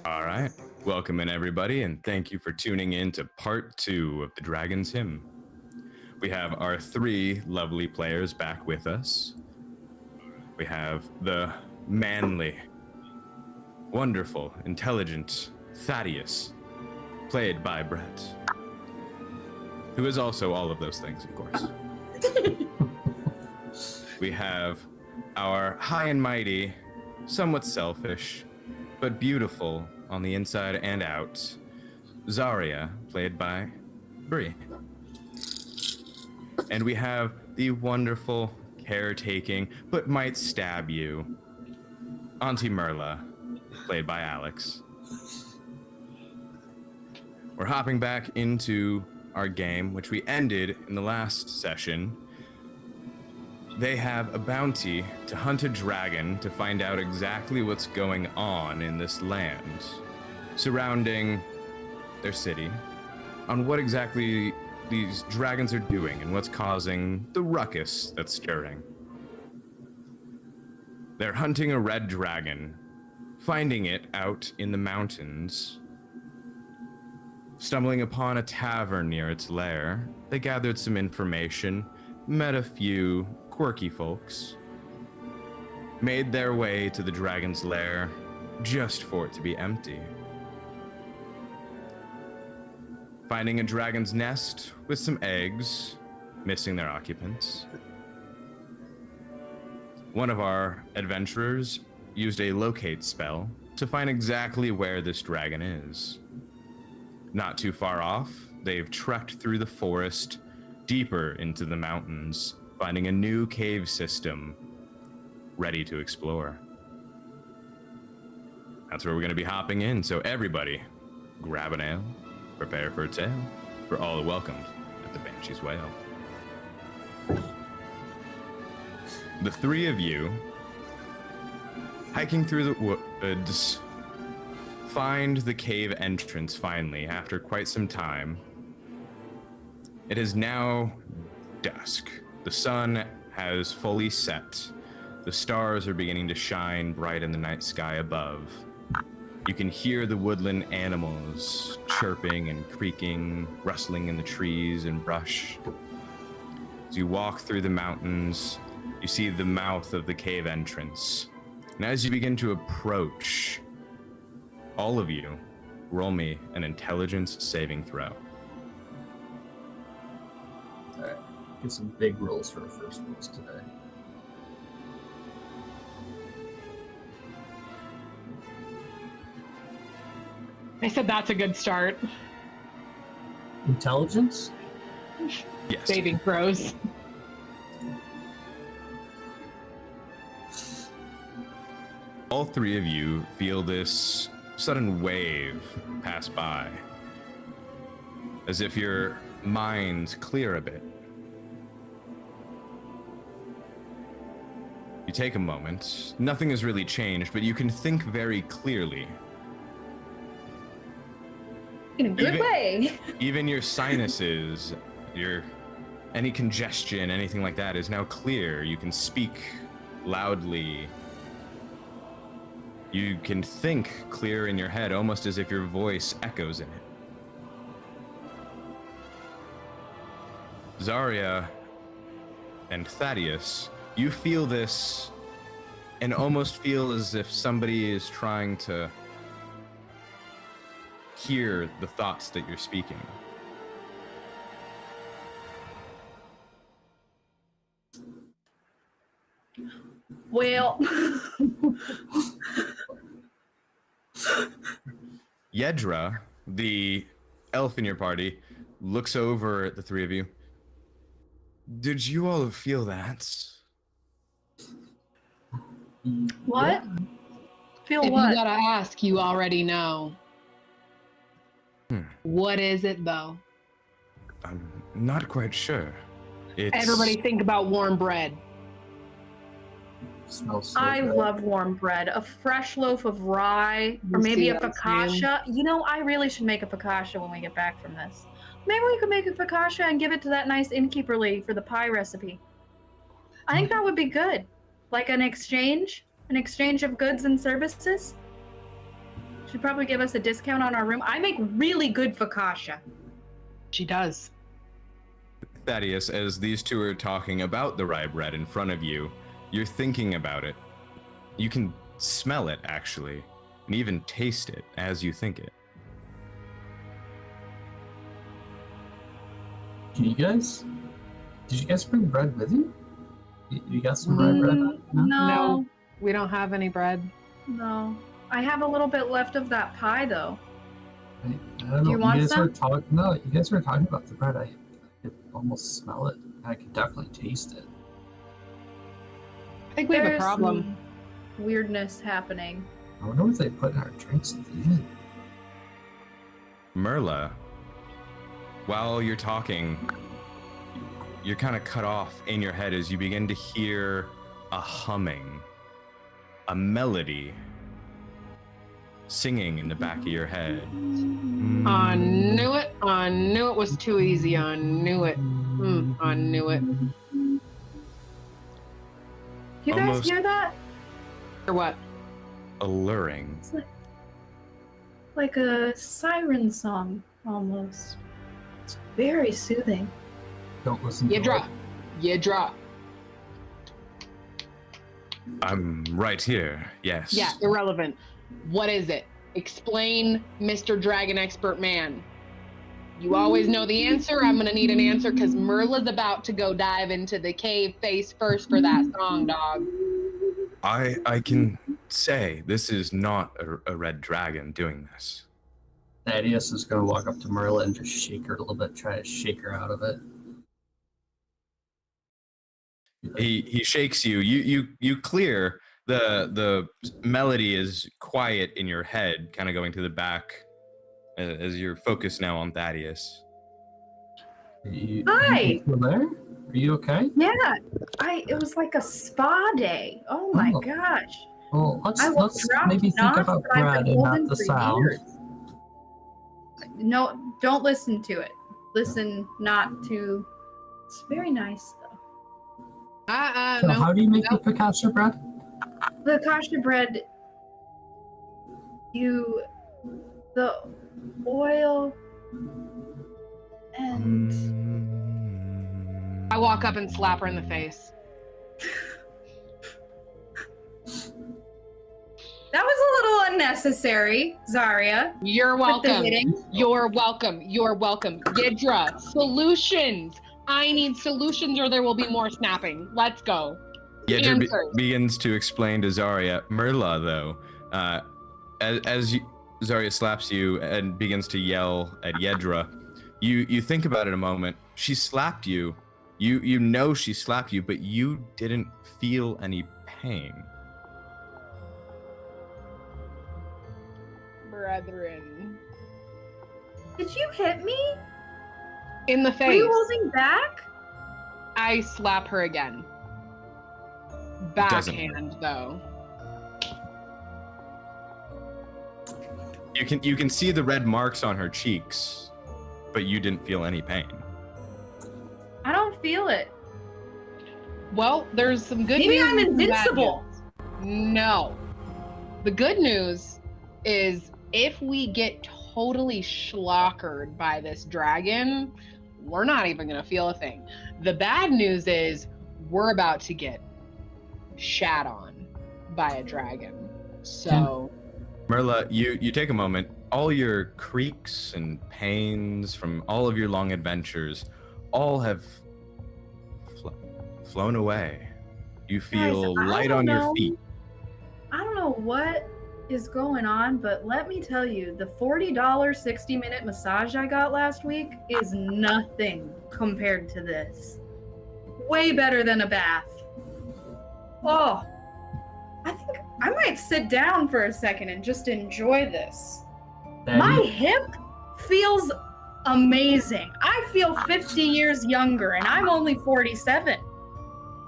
All right. Welcome in, everybody, and thank you for tuning in to part 2 of the Dragon's Hymn. We have our 3 lovely players back with us. We have the manly, wonderful, intelligent Thaddeus, played by Brett, who is also all of those things, of course. We have our high and mighty, somewhat selfish, but beautiful on the inside and out, Zarya, played by Bree. And we have the wonderful, caretaking, but might stab you, Auntie Merla, played by Alex. We're hopping back into our game, which we ended in the last session. They have a bounty to hunt a dragon to find out exactly what's going on in this land surrounding their city, on what exactly these dragons are doing and what's causing the ruckus that's stirring. They're hunting a red dragon, finding it out in the mountains. Stumbling upon a tavern near its lair, they gathered some information, met a few quirky folks, made their way to the dragon's lair just for it to be empty. Finding a dragon's nest with some eggs, missing their occupants. One of our adventurers used a locate spell to find exactly where this dragon is. Not too far off, they've trekked through the forest, deeper into the mountains, finding a new cave system ready to explore. That's where we're going to be hopping in, so everybody, grab an ale, prepare for a tale, for all welcomed at the Banshee's Wail. The 3 of you, hiking through the woods, find the cave entrance finally after quite some time. It is now dusk. The sun has fully set. The stars are beginning to shine bright in the night sky above. You can hear the woodland animals chirping and creaking, rustling in the trees and brush. As you walk through the mountains, you see the mouth of the cave entrance. And as you begin to approach, all of you, roll me an intelligence saving throw. Alright, get some big rolls for our first rolls today. I said that's a good start. Intelligence? Yes. Saving throws. All 3 of you feel this sudden wave pass by, as if your minds clear a bit. You take a moment. Nothing has really changed, but you can think very clearly. In a good way. Even your sinuses, any congestion, anything like that is now clear. You can speak loudly. You can think clear in your head, almost as if your voice echoes in it. Zarya and Thaddeus, you feel this and almost feel as if somebody is trying to hear the thoughts that you're speaking. Well, Yedra, the elf in your party, looks over at the 3 of you. Did you all feel that? what? Feel If what? you gotta ask, you already know. What is it, though? I'm not quite sure. It's... Everybody think about warm bread. Smells so I good. love warm bread. A fresh loaf of rye, or You maybe see a what I'm saying? focaccia. You know, I really should make a focaccia when we get back from this. Maybe we could make a focaccia and give it to that nice innkeeper lady for the pie recipe. I think that would be good. Like an exchange of goods and services. She'd probably give us a discount on our room. I make really good focaccia. She does. Thaddeus, as these two are talking about the rye bread in front of you, you're thinking about it. You can smell it, actually, and even taste it as you think it. Did you guys bring bread with you? You got some rye bread? No? No, we don't have any bread. No. I have a little bit left of that pie, though. I don't know. Do you want guys some? You guys were talking about the bread. I could almost smell it. I could definitely taste it. I think we have a There's problem. some weirdness happening. I wonder what they put in our drinks at the end. Merla, while you're talking, you're kind of cut off in your head as you begin to hear a humming, a melody singing in the back of your head. I knew it. I knew it was too easy. I knew it. I knew it. You guys Almost- hear that? Or what? Alluring. It's like a siren song, almost. It's very soothing. Don't listen to You drop. You drop. I'm right here, yes. Yeah, irrelevant. What is it? Explain, Mr. Dragon Expert Man. You always know the answer. I'm gonna need an answer because Merla's about to go dive into the cave face first for that song, dog. I can say this is not a red dragon doing this. Thaddeus is going to walk up to Merla and just shake her a little bit, try to shake her out of it. He shakes you. You clear. The melody is quiet in your head, kind of going to the back as you're focused now on Thaddeus. Hi. You still there? Are you okay? Yeah, it was like a spa day. Oh my Oh. gosh. Well, I was let's dropped maybe think off, about but I've bread been and not holding the for sound. years. No, don't listen to it. Listen not to. It's very nice though. So No. how do you make Nope. the focaccia bread? The kasha bread, the oil and I walk up and slap her in the face. that was a little unnecessary, Zarya. You're With the welcome. hitting. You're welcome. You're welcome. Yidra, solutions. I need solutions or there will be more snapping. Let's go. Yedra Answers. begins to explain to Zarya. Merla, though, Zarya slaps you and begins to yell at Yedra, you think about it a moment. She slapped you. You know she slapped you, but you didn't feel any pain. Brethren. Did you hit me? In the Were face. you holding back? I slap her again. Doesn't Backhand, though. You can see the red marks on her cheeks, but you didn't feel any pain. I don't feel it. Well, there's some good Maybe news. I'm and some bad invincible. news. No. The good news is if we get totally schlockered by this dragon, we're not even going to feel a thing. The bad news is we're about to get shat on by a dragon. So, Merla, you take a moment. All your creaks and pains from all of your long adventures, all have flown away. You feel Guys, I light don't on your know. feet. I don't know what is going on, but let me tell you, the $40 60-minute massage I got last week is nothing compared to this. Way better than a bath. Oh, I think I might sit down for a second and just enjoy this. My hip feels amazing. I feel 50 years younger, and I'm only 47.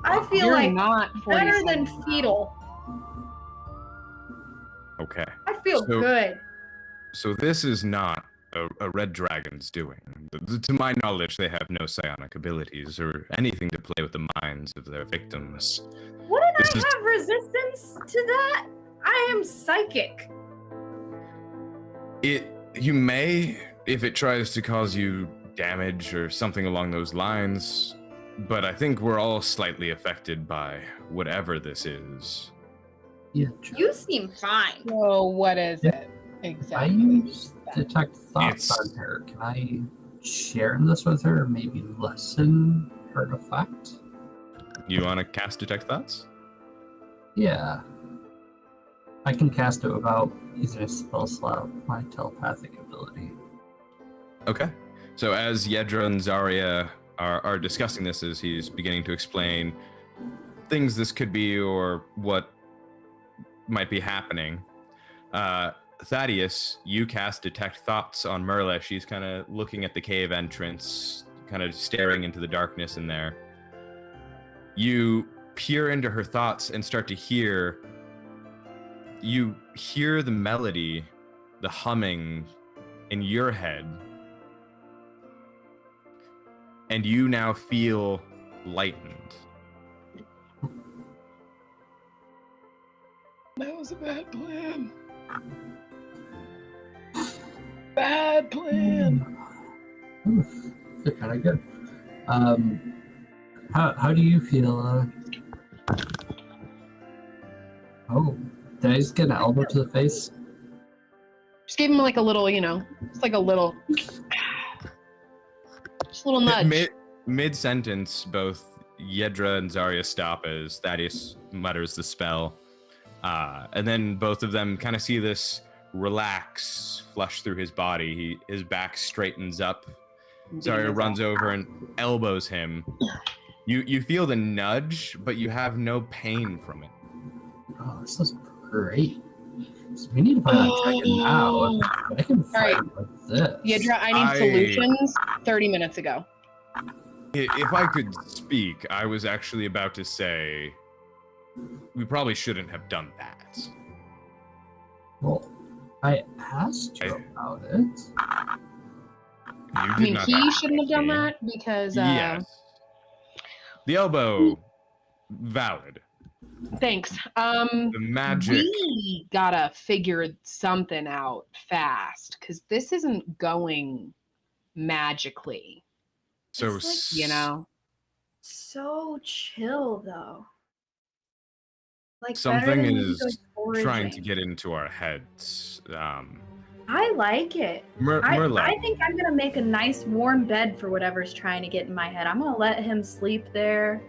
I feel you're like not better 47 than now. fetal. Okay. I feel So- good. So this is not a red dragon's doing. To my knowledge, they have no psionic abilities or anything to play with the minds of their victims. Wouldn't This I is- have resistance to that? I am psychic. You may, if it tries to cause you damage or something along those lines, but I think we're all slightly affected by whatever this is. Yeah, You seem fine. So what is it I exactly? use detect thoughts It's... on her. Can I share this with her? Maybe lessen her effect? You want to cast Detect Thoughts? Yeah. I can cast it without using a spell slot, my telepathic ability. Okay. So as Yedra and Zarya are discussing this, as he's beginning to explain things this could be or what might be happening, Thaddeus, you cast Detect Thoughts on Merla. She's kind of looking at the cave entrance, kind of staring into the darkness in there. You peer into her thoughts and start to hear... You hear the melody, the humming in your head, and you now feel lightened. That was a bad plan. Bad plan. Oof, they're kind of good. How do you feel? Oh, did I just get an elbow to the face? Just gave him like a little, it's like a little, just a little nudge. Mid-sentence, both Yedra and Zarya stop as Thaddeus mutters the spell. And then both of them kind of see this relax flush through his body. His back straightens up. Zarya runs over and elbows him. You feel the nudge, but you have no pain from it. Oh, this is great. So we need to find a dragon now. I can fight with this. Yedra, I need solutions 30 minutes ago. If I could speak, I was actually about to say we probably shouldn't have done that. Well, I asked you about it. I mean, he shouldn't have done that because... Yes. The elbow, valid. Thanks. The magic... We gotta figure something out fast, because this isn't going magically. So, like, so chill, though. Like, something is trying to get into our heads. I like it. I think I'm gonna make a nice warm bed for whatever's trying to get in my head. I'm gonna let him sleep there.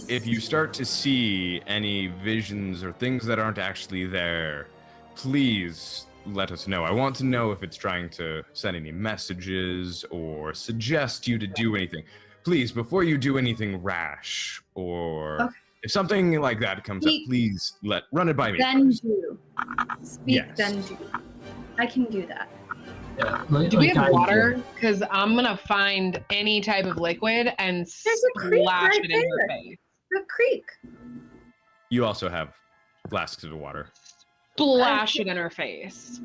If you start to see any visions or things that aren't actually there, please let us know. I want to know if it's trying to send any messages or suggest you to do anything. Please, before you do anything rash or if something like that comes up, please run it by me. Then first. do. Speak, then do. I can do that. Yeah, do we have water? Because I'm gonna find any type of liquid and splash it in her face. The creek. You also have flasks of water. Splash it in her face.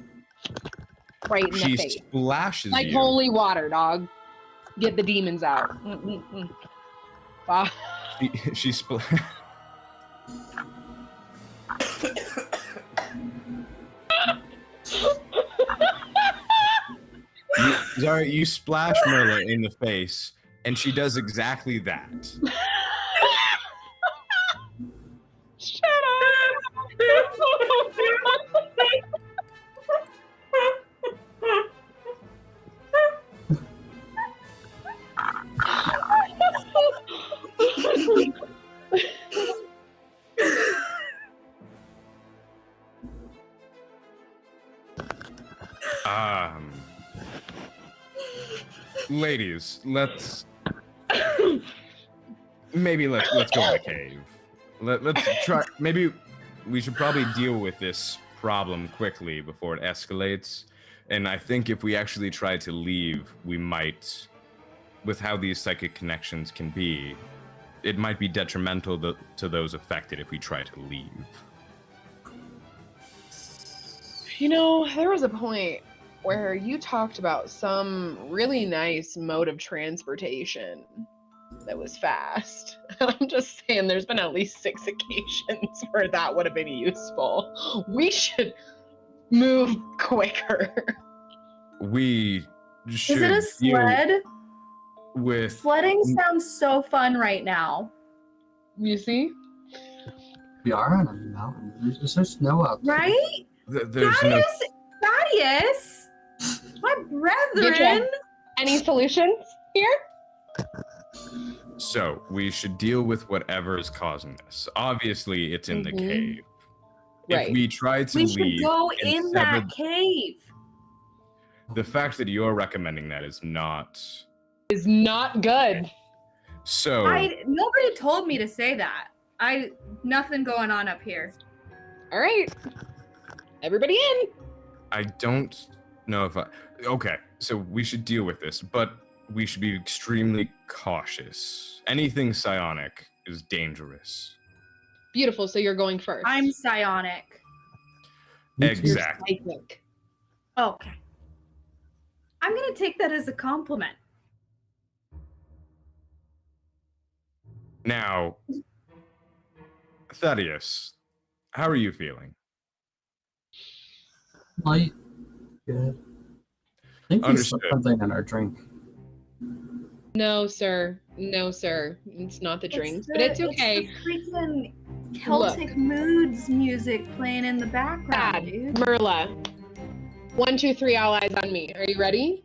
Right in the face. She splashes like you. holy water, dog. Get the demons out. She splashes. Zarya, you splash Merla in the face, and she does exactly that. Shut up! Ladies, let's go in the cave. Let's try. Maybe we should probably deal with this problem quickly before it escalates. And I think if we actually try to leave, we might, with how these psychic connections can be, it might be detrimental to those affected if we try to leave. There was a point where you talked about some really nice mode of transportation that was fast. And I'm just saying there's been at least 6 occasions where that would have been useful. We should Move quicker. We should Is it a deal sled? with Sledding sounds so fun right now. You see? We are on a mountain. There's snow out there. Right? there's no Thaddeus! My Get brethren! ya. Any solutions here? So we should deal with whatever is causing this. Obviously, it's in the Mhm. cave. Right. If we try to We leave should go and in sever- that cave. the fact that you're recommending that is not. Is not good. So Nobody told me to say that. Nothing going on up here. All right. Everybody in. I don't know if okay, so we should deal with this, but we should be extremely cautious. Anything psionic is dangerous. Beautiful. So you're going first. I'm psionic. Me too. You're Exactly. psychic. Okay. I'm gonna take that as a compliment. Now, Thaddeus, how are you feeling? Light. Good. I think we Understood. slipped something in our drink. No, sir. No, sir. It's not the drinks, but it's okay. It's the freaking Celtic moods music playing in the background, Bad. dude. Merla. 1, 2, 3, all eyes on me. Are you ready?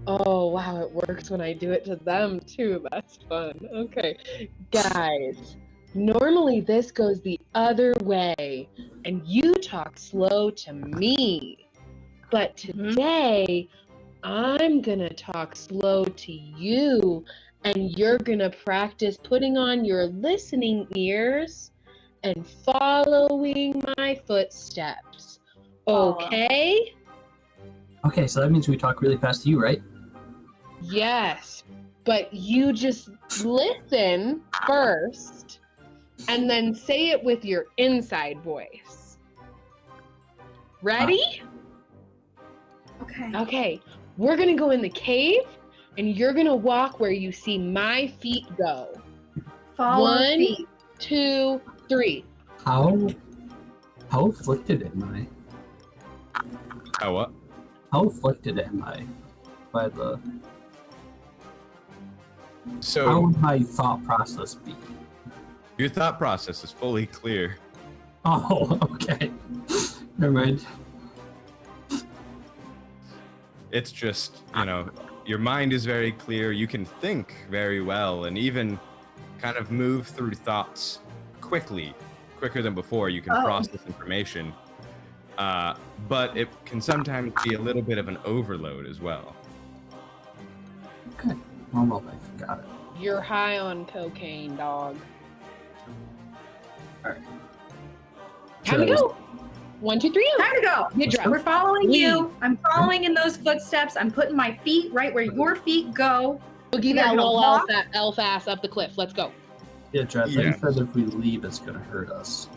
Oh, wow, it works when I do it to them, too. That's fun. Okay. Guys, normally this goes the other way, and you talk slow to me. But today, I'm gonna talk slow to you, and you're gonna practice putting on your listening ears and following my footsteps. Okay? Okay, so that means we talk really fast to you, right? Yes, but you just listen first and then say it with your inside voice. Ready? Okay. Okay, we're gonna go in the cave and you're gonna walk where you see my feet go. Follow 1, feet. 2, 3. How afflicted am I? How what? How afflicted am I by the? How So would my thought process be? your thought process is fully clear. Oh, okay. Never mind. It's just, your mind is very clear. You can think very well and even kind of move through thoughts quicker than before. You can Oh. process information. But it can sometimes be a little bit of an overload as well. Okay. Normal life. Got it. You're high on cocaine, dog. Alright. Time to go. 1, 2, 3. Time to go. Get dressed. We're following Leave. you. I'm following in those footsteps. I'm putting my feet right where your feet go. Boogie We're that gonna little walk. elf ass up the cliff. Let's go. Yeah, Dread, Yeah. you said if we leave, it's gonna hurt us.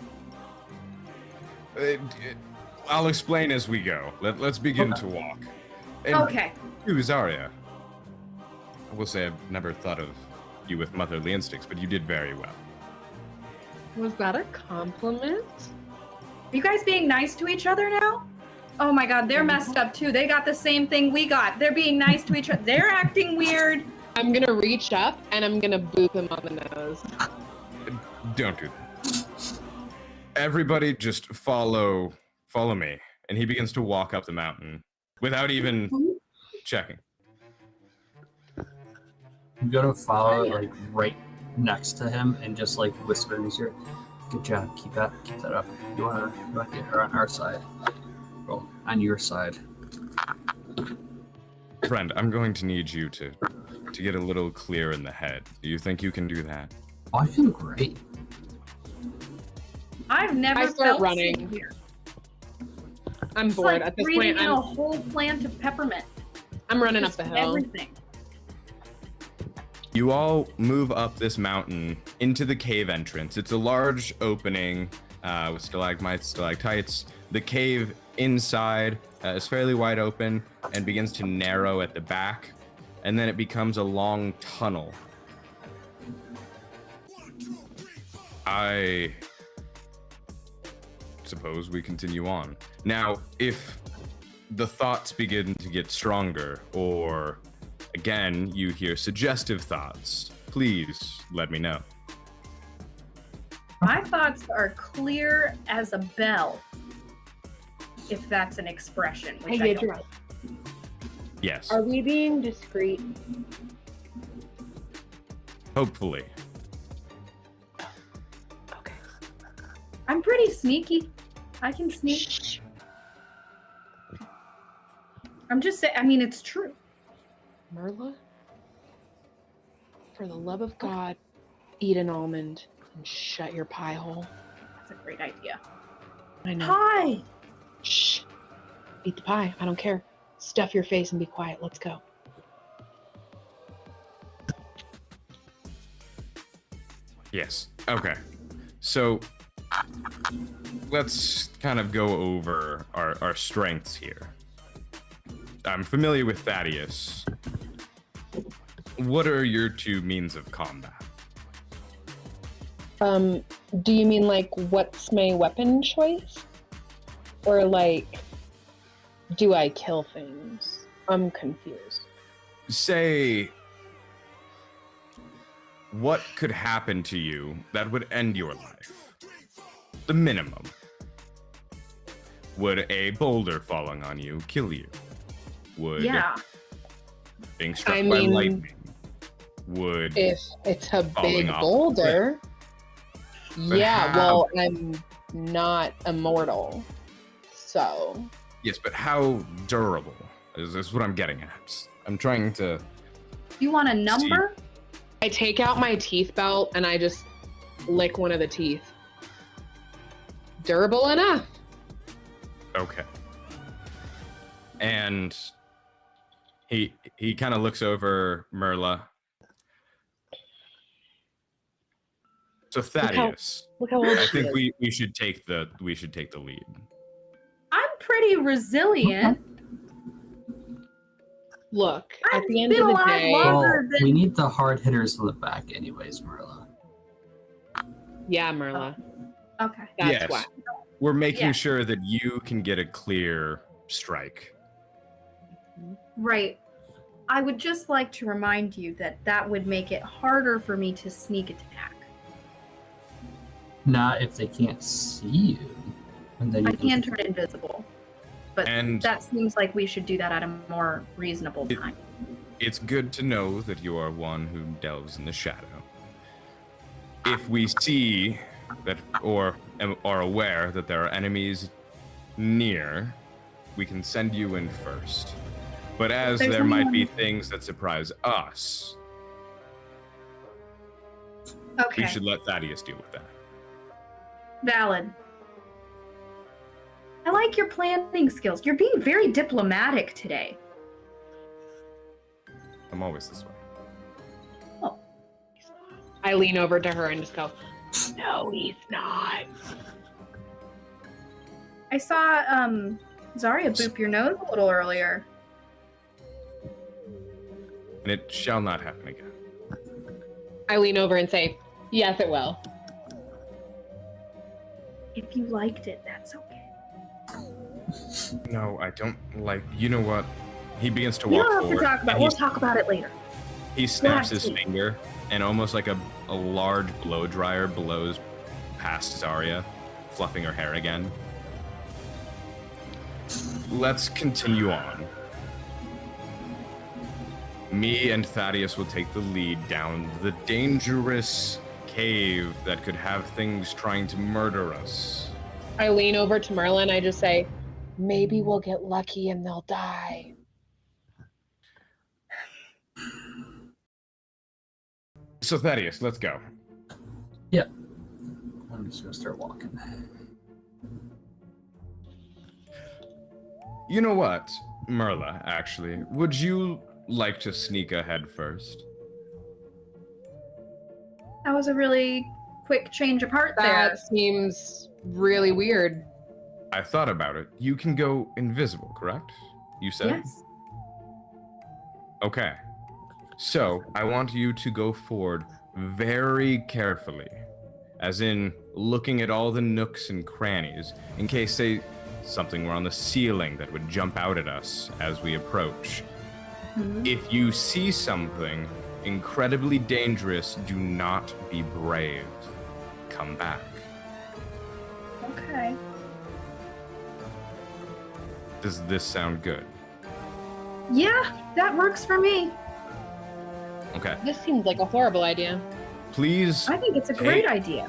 I'll explain as we go. Let's begin Okay. to walk. And Okay. you, Zarya, I will say I've never thought of you with motherly instincts, but you did very well. Was that a compliment? Are you guys being nice to each other now? Oh my god, they're messed up too. They got the same thing we got. They're being nice to each other. They're acting weird. I'm gonna reach up and I'm gonna boop him on the nose. Don't do that. Everybody just follow me. And he begins to walk up the mountain without even checking. I'm gonna follow like right next to him and just like whisper in his ear. Good job. Keep that up. You wanna get her on our side. Well, on your side. Friend, I'm going to need you to get a little clear in the head. Do you think you can do that? Oh, I feel great. I've never I start felt running. safe here. I'm It's bored like at this breathing point. in a whole plant of peppermint. I'm running up Just the hill. everything. You all move up this mountain into the cave entrance. It's a large opening with stalagmites, stalactites. The cave inside is fairly wide open and begins to narrow at the back, and then it becomes a long tunnel. suppose we continue on. Now, if the thoughts begin to get stronger, or again, you hear suggestive thoughts, please let me know. My thoughts are clear as a bell, if that's an expression. Which I don't know. Yes, Are we being discreet? hopefully. Okay. I'm pretty sneaky. I can sneak. I'm just saying. I mean, it's true. Merla, for the love of God, eat an almond and shut your pie hole. That's a great idea. I know. Hi. Shh. Eat the pie. I don't care. Stuff your face and be quiet. Let's go. Yes. Okay. So let's kind of go over our strengths here. I'm familiar with Thaddeus. What are your two means of combat? Do you mean like what's my weapon choice? Or like, do I kill things? I'm confused. Say, what could happen to you that would end your life? The minimum. Would a boulder falling on you kill you? Would Yeah. being struck I by mean, lightning? Would If it's a Falling big off a boulder, But yeah, how? well, I'm not immortal. So, yes, but how durable is what I'm getting at. I'm trying to. You want a number? I take out my teeth belt and I just lick one of the teeth. Durable enough. Okay. And he kind of looks over Merla. So Thaddeus, Look how old I she think is. we should take the lead. I'm pretty resilient. Look, I've at the end been of the alive day, long- Well, Longer than- we need the hard hitters on the back, anyways, Marla. yeah, Merla, Okay. that's Yes. why. We're making Yeah. sure that you can get a clear strike. Right. I would just like to remind you that that would make it harder for me to sneak attack. Not if they can't see you. And then I you can turn invisible, but And that seems like we should do that at a more reasonable It- time. it's good to know that you are one who delves in the shadow. If we see that or are aware that there are enemies near, we can send you in first. But as There's there might be anyone- things that surprise us, Okay. we should let Thaddeus deal with that. Valid. I like your planning skills. You're being very diplomatic today. I'm always this way. I lean over to her and just go, no, he's not. I saw Zarya boop your nose a little earlier. And it shall not happen again. I lean over and say, yes, it will. If you liked it, that's okay. No, I don't like. You know what? He begins to We walk don't have to forward. talk about it. and We'll talk about it later. He snaps have his to. finger, and almost like a large blow dryer blows past Zarya, fluffing her hair again. Let's continue on. Me and Thaddeus will take the lead down the dangerous cave that could have things trying to murder us. I lean over to Merlin. I just say, maybe we'll get lucky and they'll die. So Thaddeus, let's go. I'm just gonna start walking. You know what, Merla, actually, would you like to sneak ahead first? That was a really quick change of heart there. That seems really weird. I thought about it. You can go invisible, correct? You said? Yes. Okay. So, I want you to go forward very carefully as in looking at all the nooks and crannies, in case, say, something were on the ceiling that would jump out at us as we approach. If you see something incredibly dangerous, do not be brave. Come back. Okay. Does this sound good? Yeah, that works for me. Okay. This seems like a horrible idea. Please. I think it's a great idea.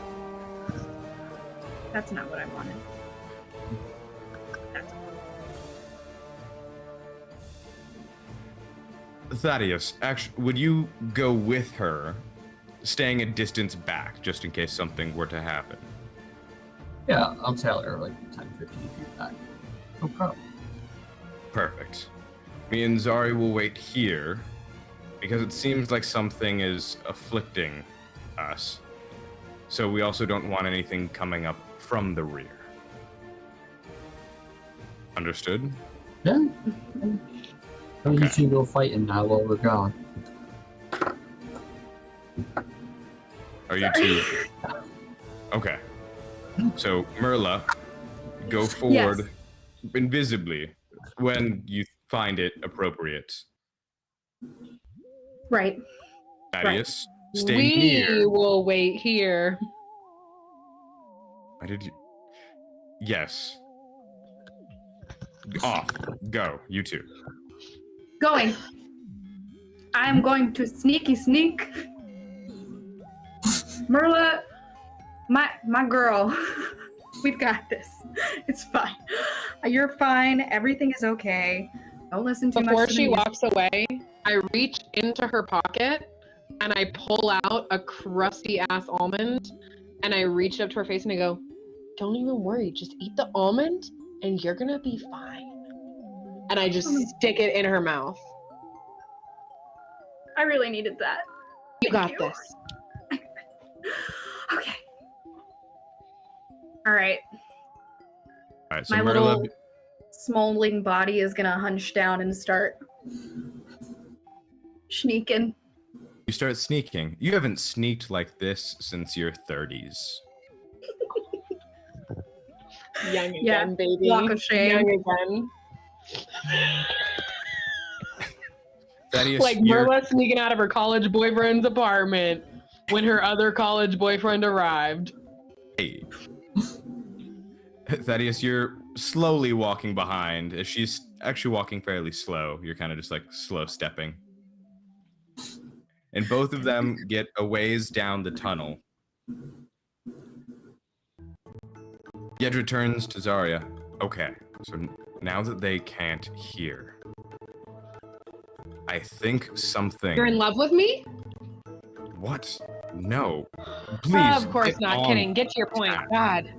That's not what I wanted. That's Thaddeus, actually, would you go with her, staying a distance back, just in case something were to happen? Yeah, I'll tell her like 10, 15 feet back. No problem. Perfect. Me and Zari will wait here, because it seems like something is afflicting us. So we also don't want anything coming up from the rear. Understood? Yeah. You Okay. two go fighting now while we're gone. Are you two? Okay. So, Merla, go forward invisibly when you find it appropriate. right. Thaddeus, stay We near. will wait here. Why did you? Yes. Off. Go. You two. Going. I'm going to sneaky sneak. Merla, my girl. We've got this. It's fine. You're fine. Everything is okay. Don't listen too Before much to she the music. walks away, I reach into her pocket and I pull out a crusty ass almond and I reach up to her face and I go, "Don't even worry, just eat the almond and you're gonna be fine." And I just stick it in her mouth. I really needed that. You got Thank you. this. Okay. All right. All right. So My Merla, little smoldering body is gonna hunch down and start sneaking. you start sneaking. You haven't sneaked like this since your 30s. Young again, Yeah, baby. walk of shame. Young again. Thaddeus, Like you're- Merla sneaking out of her college boyfriend's apartment when her other college boyfriend arrived. Hey. Thaddeus, you're slowly walking behind. As she's actually walking fairly slow. You're kind of just like slow stepping. And both of them get a ways down the tunnel. Yedra turns to Zarya. Okay, so now that they can't hear, I think something... You're in love with me? What? No. Please. Of course get not. on Kidding. Get to your point. track. God.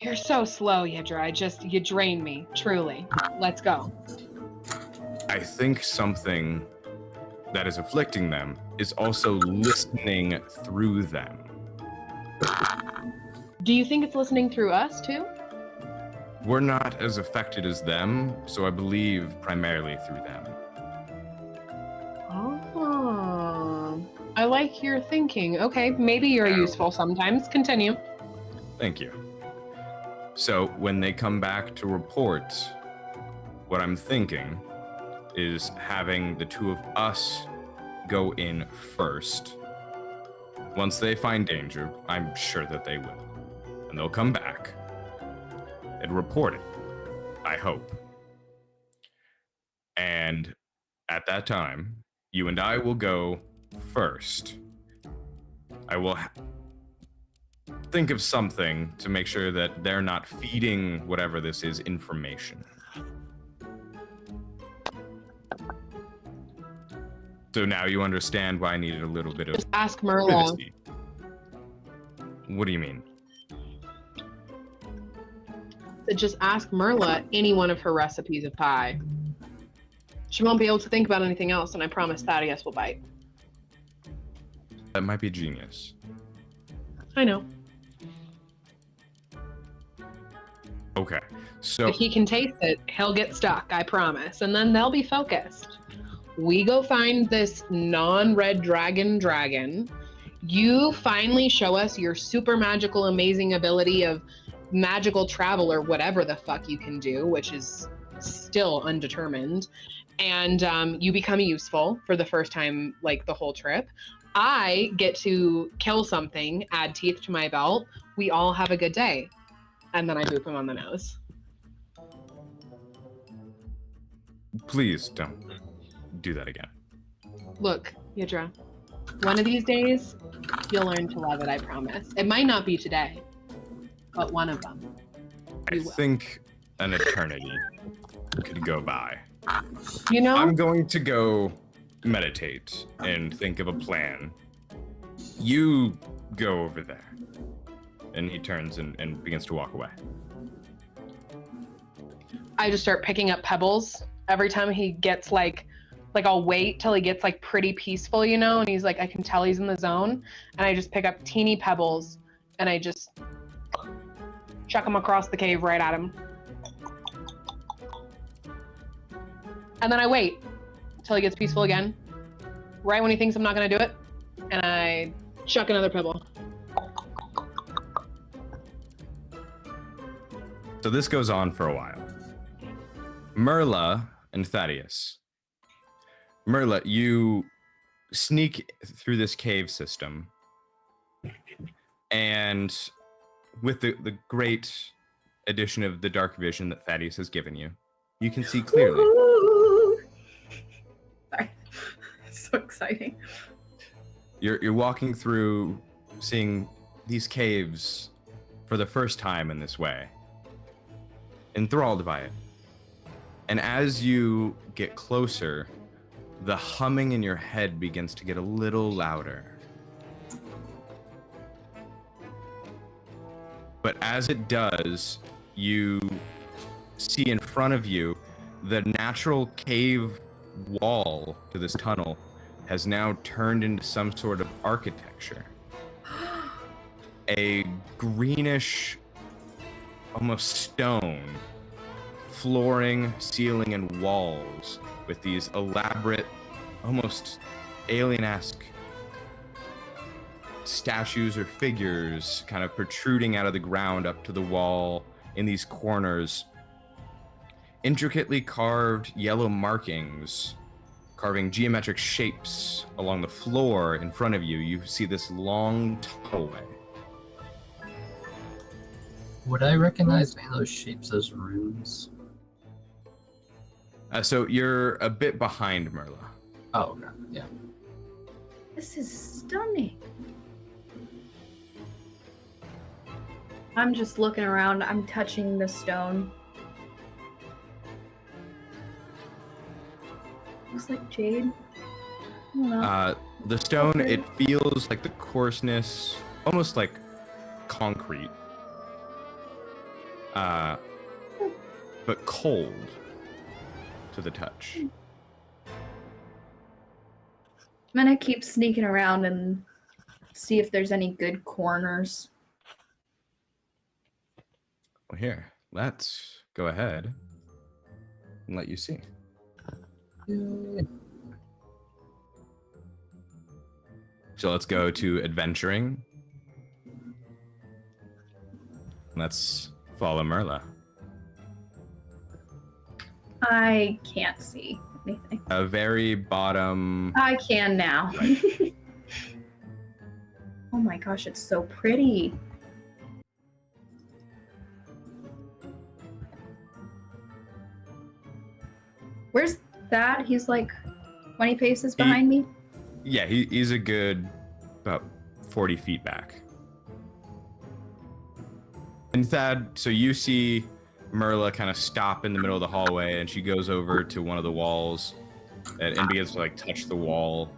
You're so slow, Yedra. You drain me. Truly. Let's go. I think something that is afflicting them is also listening through them. Do you think it's listening through us, too? We're not as affected as them, so I believe primarily through them. Oh. I like your thinking. Okay, maybe you're No. useful sometimes. Continue. Thank you. So when they come back to report, what I'm thinking is having the two of us go in first. Once they find danger, I'm sure that they will. And they'll come back and report it, I hope. And at that time, you and I will go first. I will think of something to make sure that they're not feeding whatever this is information. So now you understand why I needed a little bit of Just ask Merla. privacy. What do you mean? Just ask Merla any one of her recipes of pie. She won't be able to think about anything else, and I promise Thaddeus will bite. That might be genius. I know. Okay, so If he can taste it, he'll get stuck, I promise. And then they'll be focused. We go find this non-red dragon. You finally show us your super magical, amazing ability of magical travel or whatever the fuck you can do, which is still undetermined. And you become useful for the first time, like the whole trip. I get to kill something, add teeth to my belt. We all have a good day. And then I boop him on the nose. Please don't do that again. Look, Yidra, one of these days, you'll learn to love it, I promise. It might not be today, but one of them. I You will. think an eternity could go by. You know, I'm going to go meditate and think of a plan. You go over there. And he turns and begins to walk away. I just start picking up pebbles every time he gets like I'll wait till he gets like pretty peaceful, you know, and he's like, I can tell he's in the zone. And I just pick up teeny pebbles and I just chuck them across the cave right at him. And then I wait till he gets peaceful again, right when he thinks I'm not gonna do it. And I chuck another pebble. So this goes on for a while. Merla and Thaddeus. Merla, you sneak through this cave system, and with the great addition of the dark vision that Thaddeus has given you, you can see clearly. Woo-hoo! Sorry. So exciting. You're walking through, seeing these caves for the first time in this way, enthralled by it. And as you get closer, the humming in your head begins to get a little louder. But as it does, you see in front of you the natural cave wall to this tunnel has now turned into some sort of architecture. A greenish, almost stone flooring, ceiling, and walls with these elaborate, almost alien-esque statues or figures kind of protruding out of the ground up to the wall in these corners. Intricately carved yellow markings, carving geometric shapes along the floor in front of you. You see this long tunnelway. Would I recognize any of those shapes as runes? So you're a bit behind Merla. Oh, okay. Yeah. This is stunning. I'm just looking around. I'm touching the stone. Looks like jade. I don't know. The stone, it feels like the coarseness, almost like concrete, but cold to the touch. I'm gonna keep sneaking around and see if there's any good corners. Well, here, let's go ahead and let you see. So let's go to adventuring. Let's follow Merla. I can't see anything. A very bottom. I can now. Right. Oh my gosh, it's so pretty. Where's that? He's like 20 paces behind me. Yeah, he's a good about 40 feet back. And Thad, so you see Merla kind of stop in the middle of the hallway, and she goes over to one of the walls and begins to like touch the wall.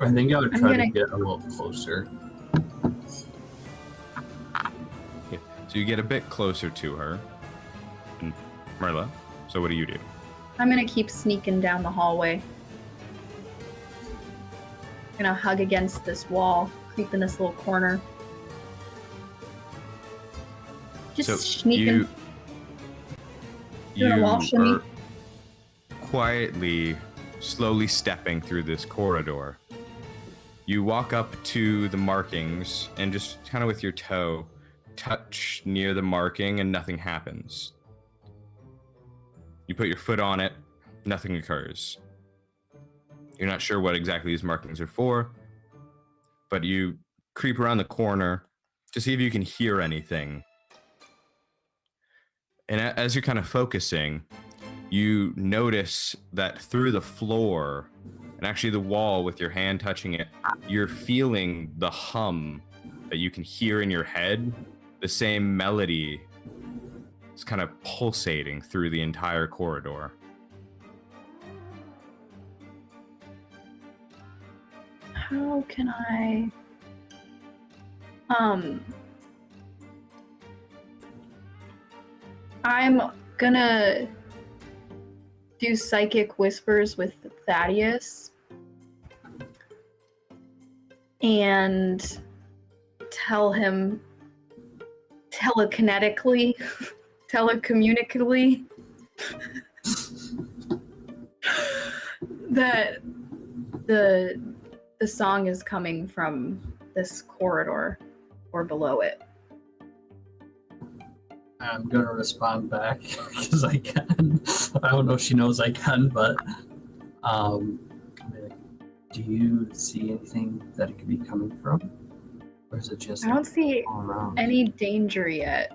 I think I would try to get a little closer. Yeah. So you get a bit closer to her. And Merla, so what do you do? I'm gonna keep sneaking down the hallway. Gonna hug against this wall, creep in this little corner. Just So sneaking. you Doing a wall shimmy. are quietly slowly stepping through this corridor. You walk up to the markings and just kind of with your toe, touch near the marking and nothing happens. You put your foot on it, nothing occurs. You're not sure what exactly these markings are for, but you creep around the corner to see if you can hear anything. And as you're kind of focusing, you notice that through the floor, and actually the wall with your hand touching it, you're feeling the hum that you can hear in your head, the same melody. It's kind of pulsating through the entire corridor. How can I... I'm gonna do psychic whispers with Thaddeus and tell him telecommunicatively that the song is coming from this corridor or below it. I'm gonna respond back because I can. I don't know if she knows I can, but do you see anything that it could be coming from, or is it just? I don't see all around? any danger yet.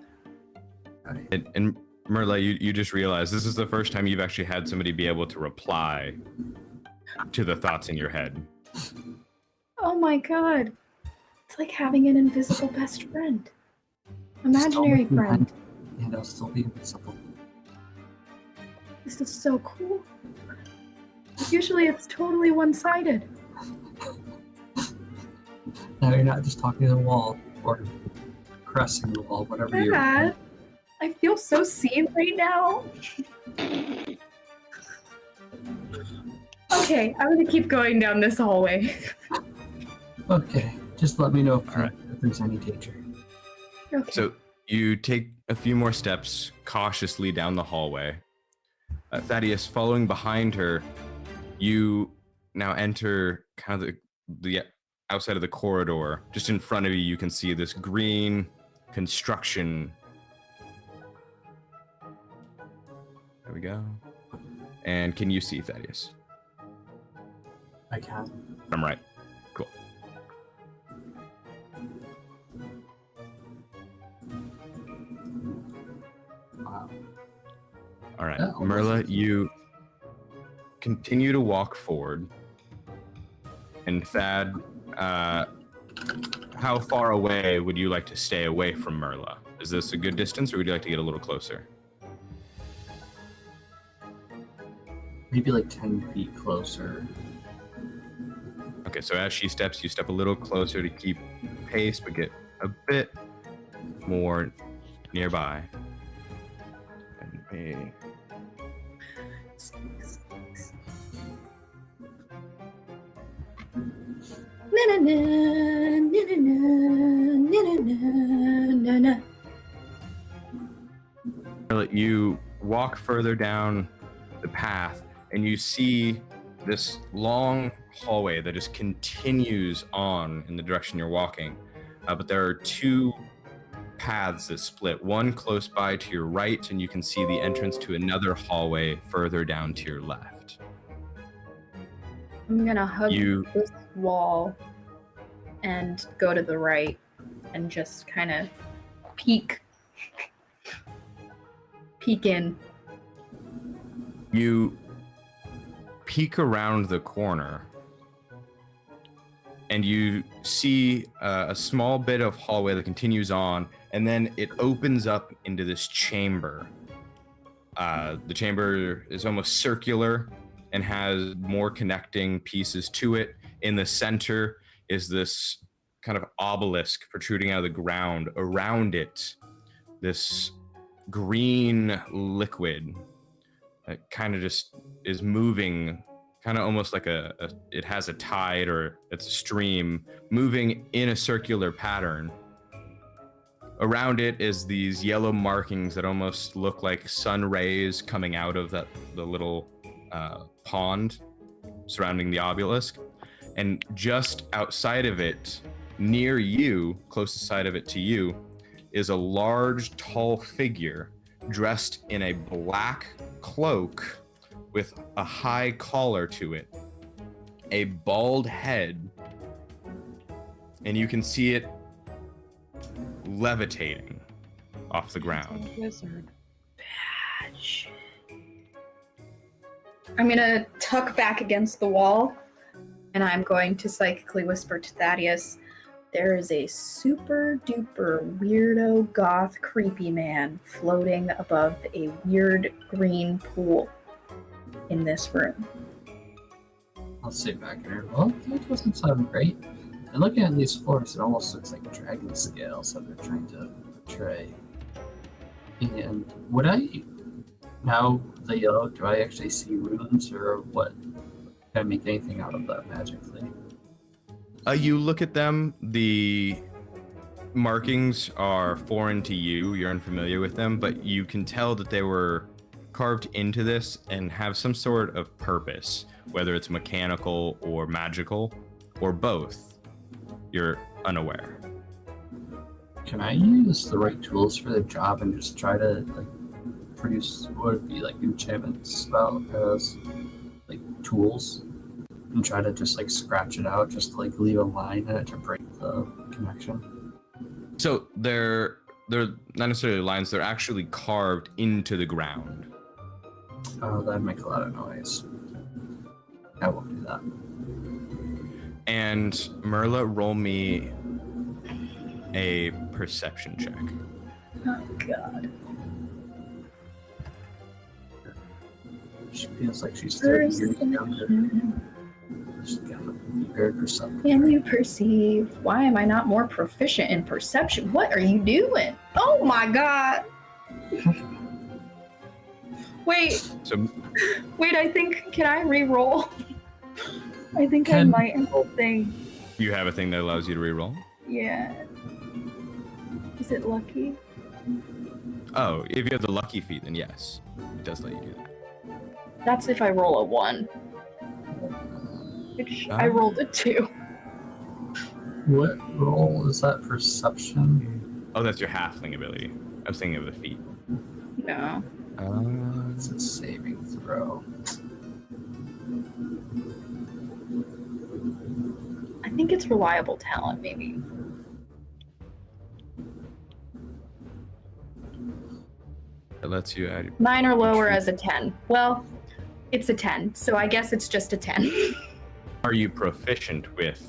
Okay. And Merla, you just realized this is the first time you've actually had somebody be able to reply to the thoughts in your head. Oh my god. It's like having an invisible best friend. Imaginary Still friend. And I'll still be invincible. This is so cool. Usually it's totally one-sided. Now you're not just talking to the wall or caressing the wall, whatever you're. Dad, I feel so seen right now. Okay, I'm gonna keep going down this hallway. Okay, just let me know if, All right. if there's any danger. Okay. So you take a few more steps cautiously down the hallway. Thaddeus, following behind her, you now enter kind of the outside of the corridor. Just in front of you, you can see this green construction. There we go. And can you see Thaddeus? I can. I'm right. Cool. Wow. All right. Yeah, Merla, you continue to walk forward. And Thad, how far away would you like to stay away from Merla? Is this a good distance, or would you like to get a little closer? Maybe like 10 feet closer. Okay, so as she steps, you step a little closer to keep pace, but get a bit more nearby. And me. You walk further down the path, and you see this long hallway that just continues on in the direction you're walking. But there are two paths that split, one close by to your right, and you can see the entrance to another hallway further down to your left. I'm gonna hug this wall and go to the right and just kind of peek in. You peek around the corner and you see a small bit of hallway that continues on, and then it opens up into this chamber. The chamber is almost circular and has more connecting pieces to it. In the center is this kind of obelisk protruding out of the ground. Around it, this green liquid that kind of just is moving, kind of almost like it has a tide, or it's a stream moving in a circular pattern. Around it is these yellow markings that almost look like sun rays coming out of the little pond. surrounding the obelisk. And just outside of it, near you, closest side of it to you, is a large, tall figure dressed in a black cloak with a high collar to it, a bald head, and you can see it levitating off the ground. Wizard. Bad shit. I'm gonna tuck back against the wall, and I'm going to psychically whisper to Thaddeus, there is a super duper weirdo goth creepy man floating above a weird green pool in this room. I'll sit back here. Well, that doesn't sound great. And looking at these floors, it almost looks like dragon scales that they're trying to portray. And would I, now the yellow, do I actually see runes or what? Can I make anything out of that magically? You look at them, the markings are foreign to you, you're unfamiliar with them, but you can tell that they were carved into this and have some sort of purpose, whether it's mechanical or magical, or both. You're unaware. Can I use the right tools for the job and just try to produce what would be enchantment spell as tools and try to just scratch it out, just to leave a line in it to break the connection? So they're not necessarily lines, they're actually carved into the ground. Oh, that'd make a lot of noise. I won't do that. And Merla, roll me a perception check. Oh god. She feels like she's 30 years younger. She's got to be very perceptive. Can you perceive? Why am I not more proficient in perception? What are you doing? Oh my god. Wait, So I think, can I re-roll? I think I might have a thing. you have a thing that allows you to reroll? Yeah. Is it lucky? Oh, if you have the lucky feat, then yes, it does let you do that. That's if I roll a 1. Which I rolled a 2. What role is that? Perception? Oh, that's your halfling ability. I was thinking of the feat. No. It's a saving throw. I think it's reliable talent, maybe. It lets you add. 9 or lower as a 10. Well, it's a 10, so I guess it's just a 10. Are you proficient with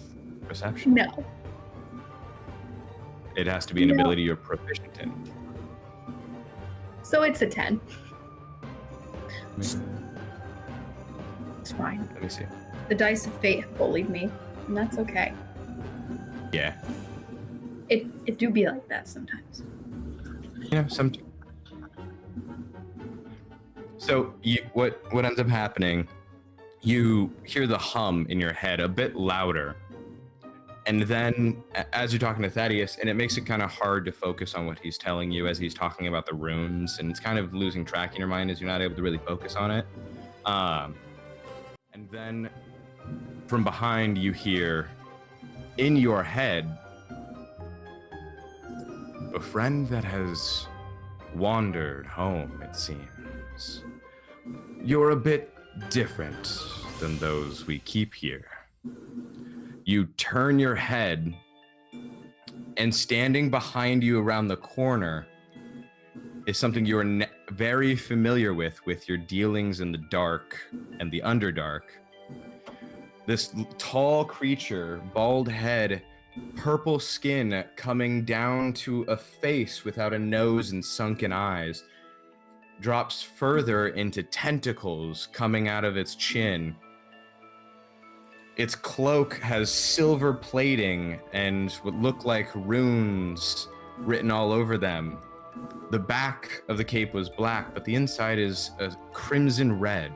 perception? No. It has to be an No. ability you're proficient in. So it's a 10. It's fine. Let me see. The dice of fate have bullied me, and that's okay. Yeah. It do be like that sometimes. Yeah, some. So what ends up happening? You hear the hum in your head a bit louder, and then as you're talking to Thaddeus, and it makes it kind of hard to focus on what he's telling you as he's talking about the runes, and it's kind of losing track in your mind as you're not able to really focus on it. And then from behind you hear, in your head, a friend that has wandered home, it seems. You're a bit different than those we keep here. You turn your head, and standing behind you around the corner is something you're very familiar with your dealings in the dark and the underdark. This tall creature, bald head, purple skin coming down to a face without a nose and sunken eyes, drops further into tentacles coming out of its chin. Its cloak has silver plating and what look like runes written all over them. The back of the cape was black, but the inside is a crimson red.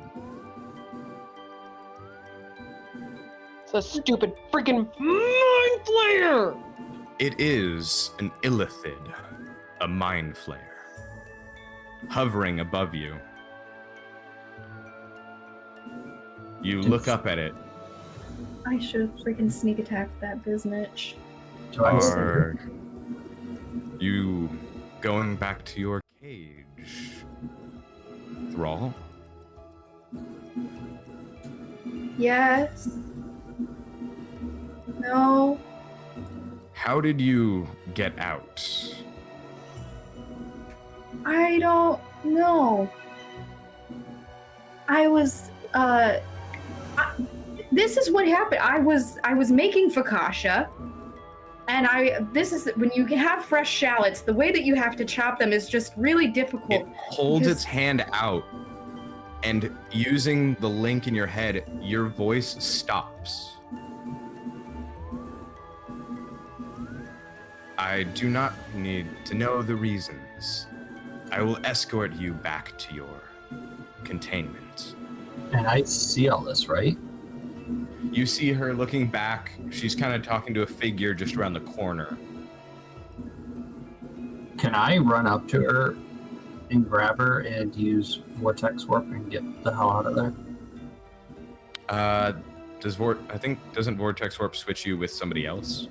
It's a stupid freaking mind flayer! It is an illithid, a mind flayer, hovering above you. You look up at it. I should have freaking sneak attacked that biznitch. Do I see her? Are you going back to your cage, Thrall? Yes. No. How did you get out? I don't know. This is what happened. I was making focaccia, and this is when you have fresh shallots. The way that you have to chop them is just really difficult. It holds its hand out, and using the link in your head, your voice stops. I do not need to know the reasons. I will escort you back to your containment. And I see all this, right? You see her looking back. She's kind of talking to a figure just around the corner. Can I run up to her and grab her and use Vortex Warp and get the hell out of there? Doesn't Vortex Warp switch you with somebody else?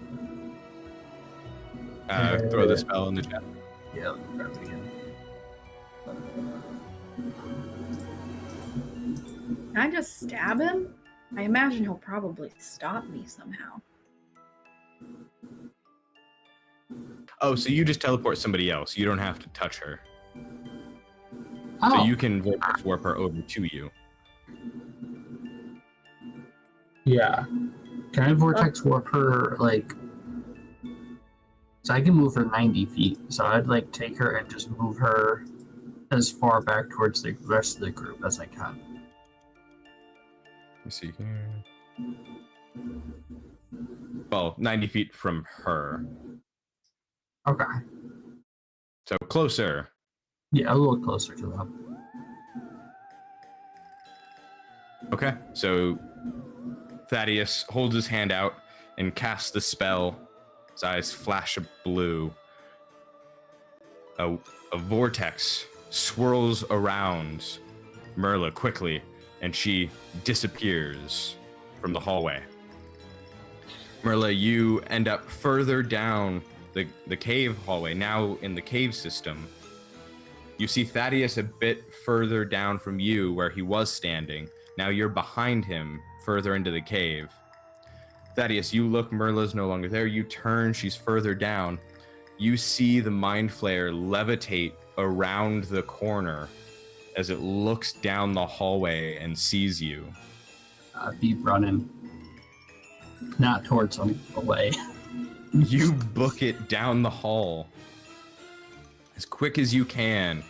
Throw the spell in the chat. Yeah, let me grab it again. Can I just stab him? I imagine he'll probably stop me somehow. Oh, so you just teleport somebody else. You don't have to touch her. Oh, So you can Vortex Warp her over to you. yeah. Can I Vortex Warp her, like... So I can move her 90 feet. So I'd, like, take her and just move her as far back towards the rest of the group as I can. Let me see here. Well, 90 feet from her. Okay. So closer. Yeah, a little closer to them. Okay. So Thaddeus holds his hand out and casts the spell. His eyes flash a blue. A vortex swirls around Merla quickly, and she disappears from the hallway. Merla, you end up further down the cave hallway, now in the cave system. You see Thaddeus a bit further down from you where he was standing. Now you're behind him, further into the cave. Thaddeus, you look, Merla's no longer there. You turn, she's further down. You see the Mind Flayer levitate around the corner as it looks down the hallway and sees you. Be running. Not towards them, away. You book it down the hall as quick as you can,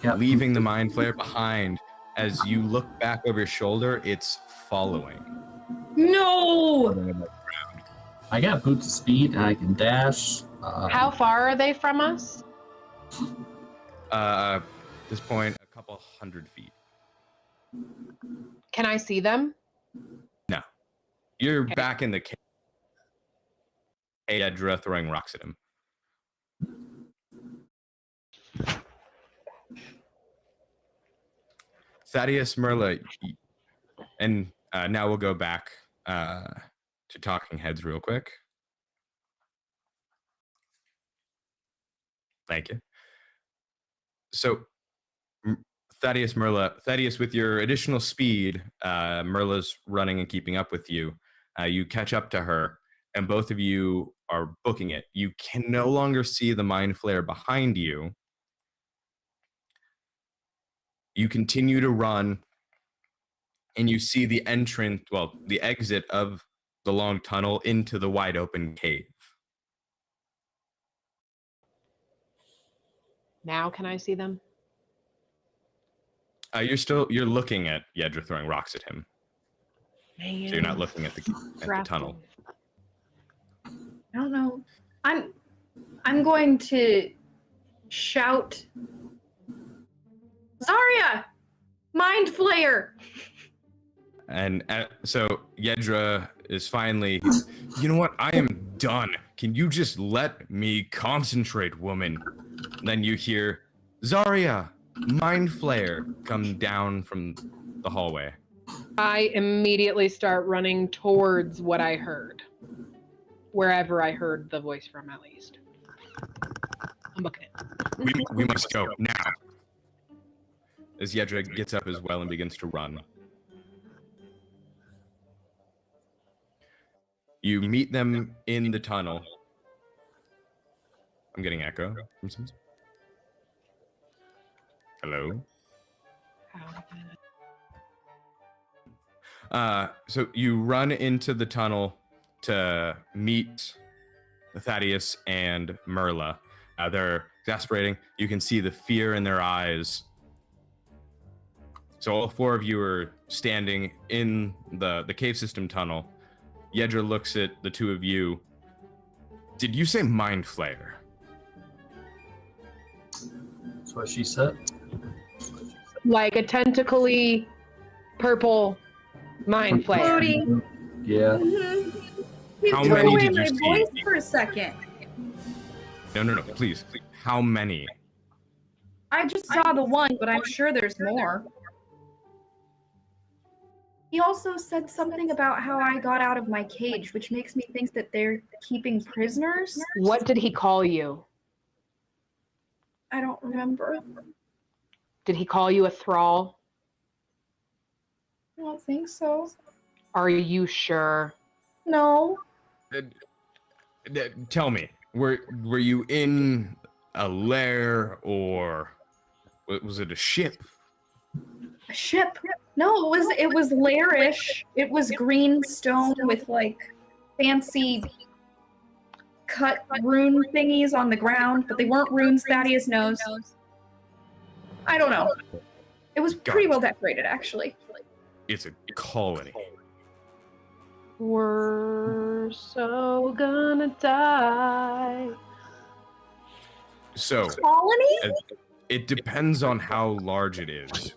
Yep. leaving the Mind Flayer behind. As you look back over your shoulder, it's following. No! I got boots of speed and I can dash. How far are they from us? At this point, a couple 100 feet. Can I see them? No. You're Okay. back in the cave. Edra throwing rocks at him. Thaddeus, Merla, and now we'll go back to talking heads real quick. Thank you. So, Thaddeus, Merla, Thaddeus, with your additional speed, Merla's running and keeping up with you. You catch up to her, and both of you are booking it. You can no longer see the Mind Flayer behind you. You continue to run, and you see the entrance, well, the exit of the long tunnel into the wide open cave. Now can I see them? You're looking at Yedra throwing rocks at him. Man. So you're not looking at the tunnel. I don't know. I'm going to shout, Zarya! Mind Flayer! And so Yedra is finally, you know what? I am done. Can you just let me concentrate, woman? Then you hear, Zarya, Mind Flayer, come down from the hallway. I immediately start running towards what I heard. Wherever I heard the voice from, at least. I'm booking it. We must go now. As Yedra gets up as well and begins to run. You meet them in the tunnel. I'm getting echo from some. Hello? So you run into the tunnel to meet Thaddeus and Merla. They're exasperating. You can see the fear in their eyes. So all four of you are standing in the cave system tunnel. Yedra looks at the two of you. Did you say mind flayer? That's what she said. Like a tentacly purple mind flayer. Floating. Yeah. You How took many away did you my see? voice for a second. No, please. How many? I just saw the one, but I'm sure there's more. He also said something about how I got out of my cage, which makes me think that they're keeping prisoners. What did he call you? I don't remember. Did he call you a thrall? I don't think so. Are you sure? No. Tell me, were you in a lair or was it a ship? A ship? No, it was lairish. It was green stone with like fancy cut rune thingies on the ground, but they weren't runes Thaddeus knows. I don't know. It was pretty well decorated, actually. It's a colony. We're so gonna die. So Colony? it depends on how large it is.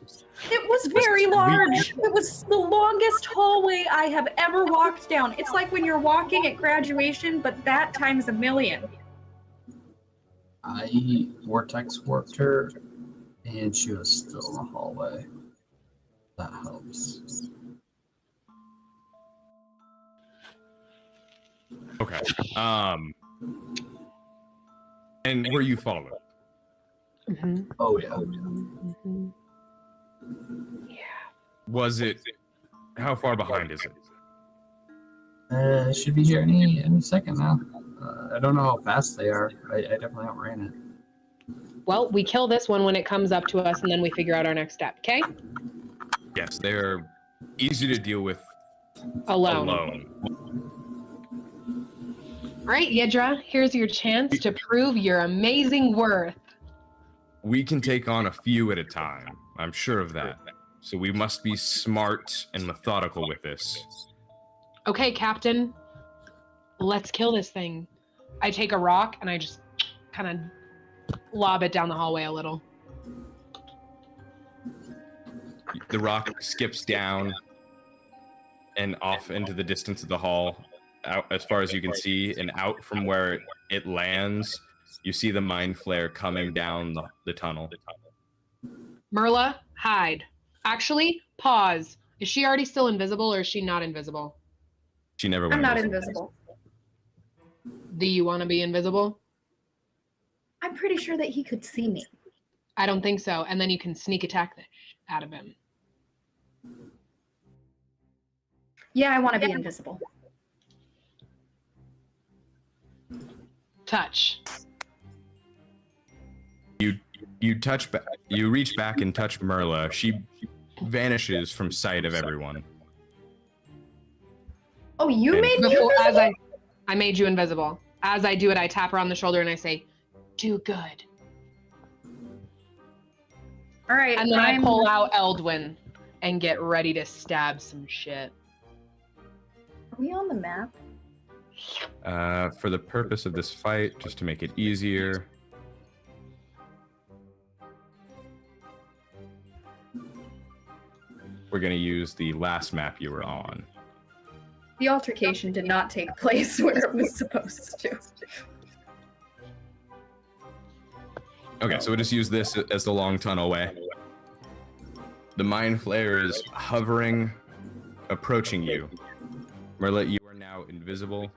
It was very large. It was the longest hallway I have ever walked down. It's like when you're walking at graduation, but that times a million. I vortex warped her, and she was still in the hallway. That helps. Okay. And were you followed? Mm-hmm. Oh yeah. Mm-hmm. Yeah. Was it? How far behind is it? Should be here any second now. I don't know how fast they are. I definitely outran it. Well, we kill this one when it comes up to us, and then we figure out our next step. Okay? Yes, they're easy to deal with Alone. All right, Yedra, here's your chance to prove your amazing worth. We can take on a few at a time. I'm sure of that. So we must be smart and methodical with this. Okay, Captain. Let's kill this thing. I take a rock and I just kind of lob it down the hallway a little. The rock skips down and off into the distance of the hall, out as far as you can see, and out from where it lands, you see the mind flare coming down the tunnel. Merla, hide. Actually, pause. Is she already still invisible or is she not invisible? She never went I'm not invisible. invisible. Do you want to be invisible? I'm pretty sure that he could see me. I don't think so. And then you can sneak attack the out of him. Yeah, I want to be invisible. Touch. You touch back. You reach back and touch Merla. She vanishes from sight of everyone. Oh, you made me Before, invisible? I made you invisible. As I do it, I tap her on the shoulder and I say, "Do good." All right, And then I pull out Eldwin and get ready to stab some shit. Are we on the map? For the purpose of this fight, just to make it easier, we're going to use the last map you were on. The altercation did not take place where it was supposed to. Okay, so we'll just use this as the long tunnel way. The mind flare is hovering approaching you. Merla, you are now invisible.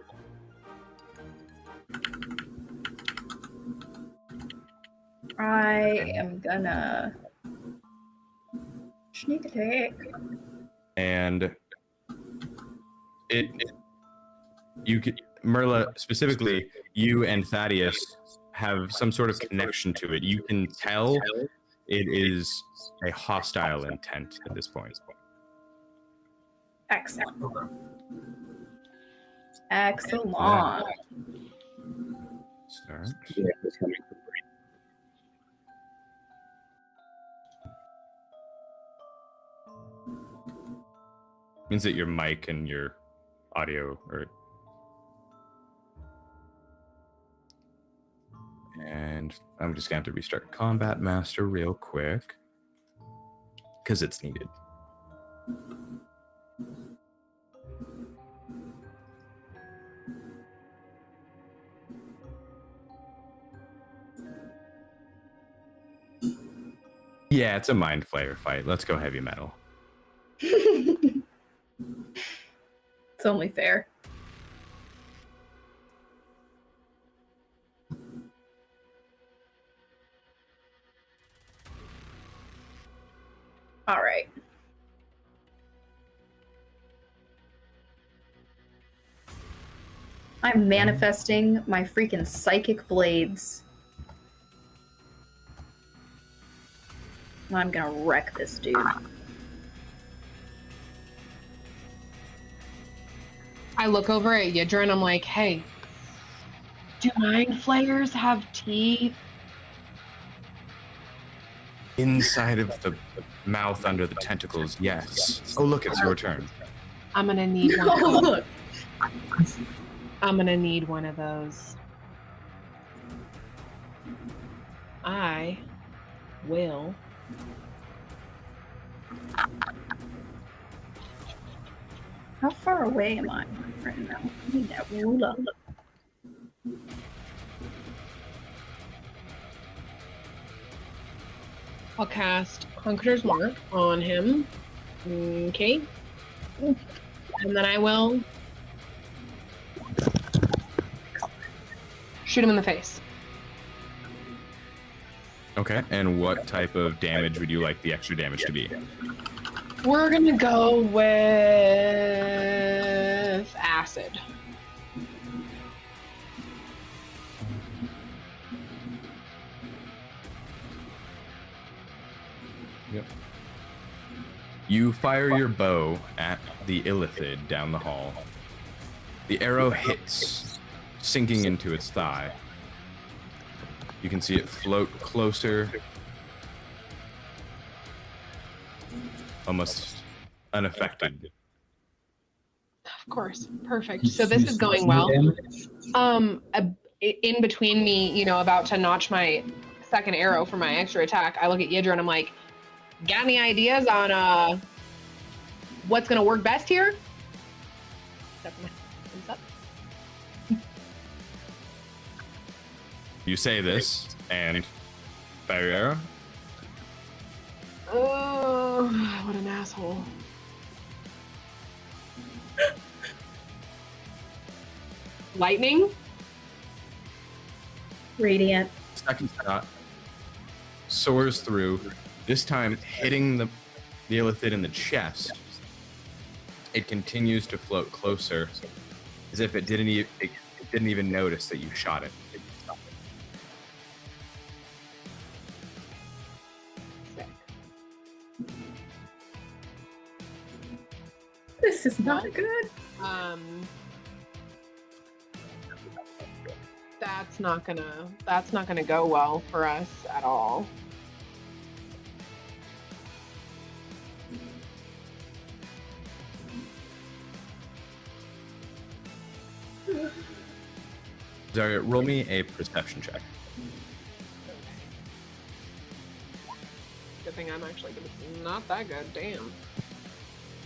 I am gonna sneak attack. And you could, Merla, specifically, you and Thaddeus have some sort of connection to it. You can tell it is a hostile intent at this point. Excellent. Okay. Excellent. Start. Yeah, it's coming for free. Means that your mic and your audio are. And I'm just going to have to restart Combat Master real quick because it's needed. Yeah, it's a mind flayer fight. Let's go heavy metal. It's only fair. All right. I'm manifesting my freaking psychic blades. I'm gonna wreck this dude. I look over at Yidra and I'm like, hey, do mind flayers have teeth? Inside of the mouth under the tentacles, yes. Oh, look, it's your turn. I'm gonna need one. Oh, look. I'm gonna need one of those. I will. How far away am I right now? I need that ruler. I'll cast Hunker's Mark on him. Okay. And then I will shoot him in the face. Okay, and what type of damage would you like the extra damage to be? We're gonna go with acid. Yep. You fire your bow at the illithid down the hall. The arrow hits, sinking into its thigh. You can see it float closer, almost unaffected. Of course, perfect. So this is going well. In between me, about to notch my second arrow for my extra attack, I look at Yidra and I'm like, got any ideas on what's gonna work best here? What's up? You say this, and fire your arrow. Oh, what an asshole. Lightning? Radiant. Second shot soars through, this time hitting the illithid in the chest. It continues to float closer, as if it didn't even notice that you shot it. This is not good. That's not gonna go well for us at all. Zarya, roll me a perception check. Good thing I'm actually not that good, damn.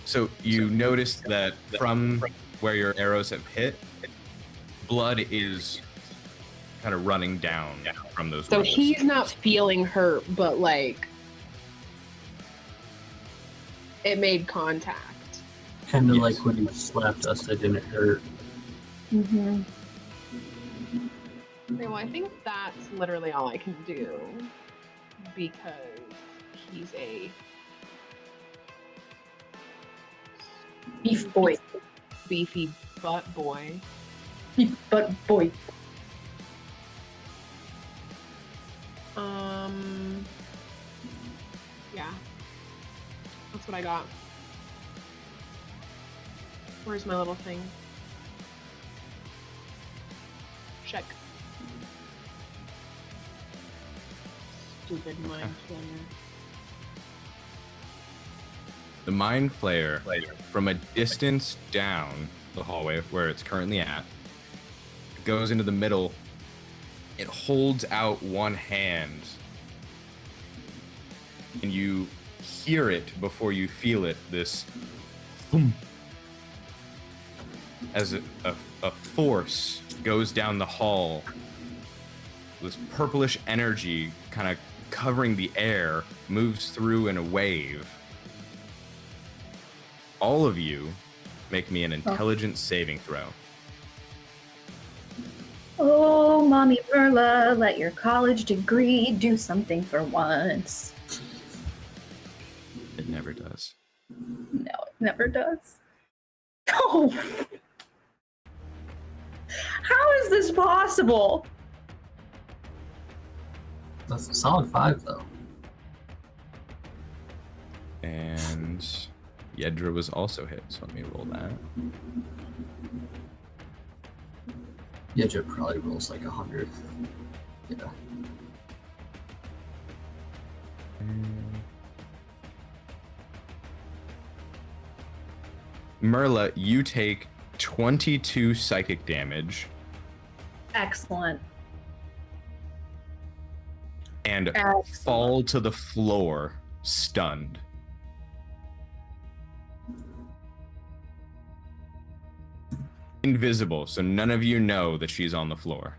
So you notice that from where your arrows have hit, blood is kind of running down from those So wounds. he's not feeling hurt, but like it made contact. Kind of Yes. like when you slapped us, it didn't hurt. Mm-hmm. Okay, well, I think that's literally all I can do because he's a Beef boy. beefy butt boy. Beef butt boy. Yeah. That's what I got. Where's my little thing? Check. Stupid mind flayer. The Mind Flayer, from a distance down the hallway where it's currently at, goes into the middle. It holds out one hand, and you hear it before you feel it. This thump, as a force goes down the hall. This purplish energy kind of covering the air moves through in a wave. All of you make me an intelligence saving throw. Oh, Mommy Merla, let your college degree do something for once. It never does. No, it never does. No! How is this possible? That's a solid 5, though. And Yedra was also hit, so let me roll that. Yedra probably rolls like 100. Yeah. Merla, you take 22 psychic damage Excellent. and Excellent. fall to the floor, stunned. Invisible, so none of you know that she's on the floor.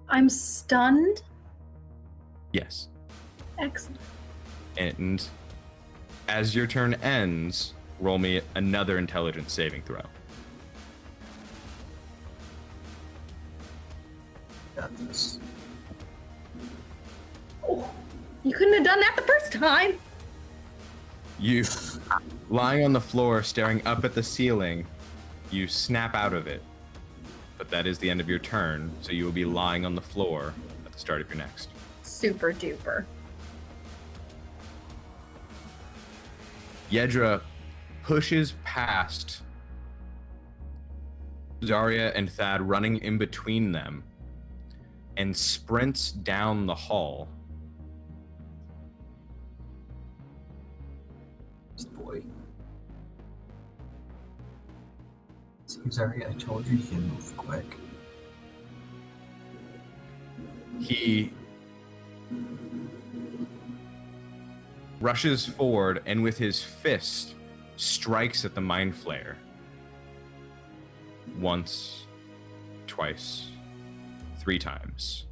I'm stunned. Yes. Excellent. And as your turn ends, roll me another intelligence saving throw. Got this. Oh, you couldn't have done that the first time. You, lying on the floor, staring up at the ceiling, you snap out of it. But that is the end of your turn, so you will be lying on the floor at the start of your next. Super duper. Yedra pushes past Zarya and Thad, running in between them, and sprints down the hall. This boy. Sorry, I told you can move quick. He rushes forward and with his fist strikes at the Mind Flayer. Once, twice, 3 times.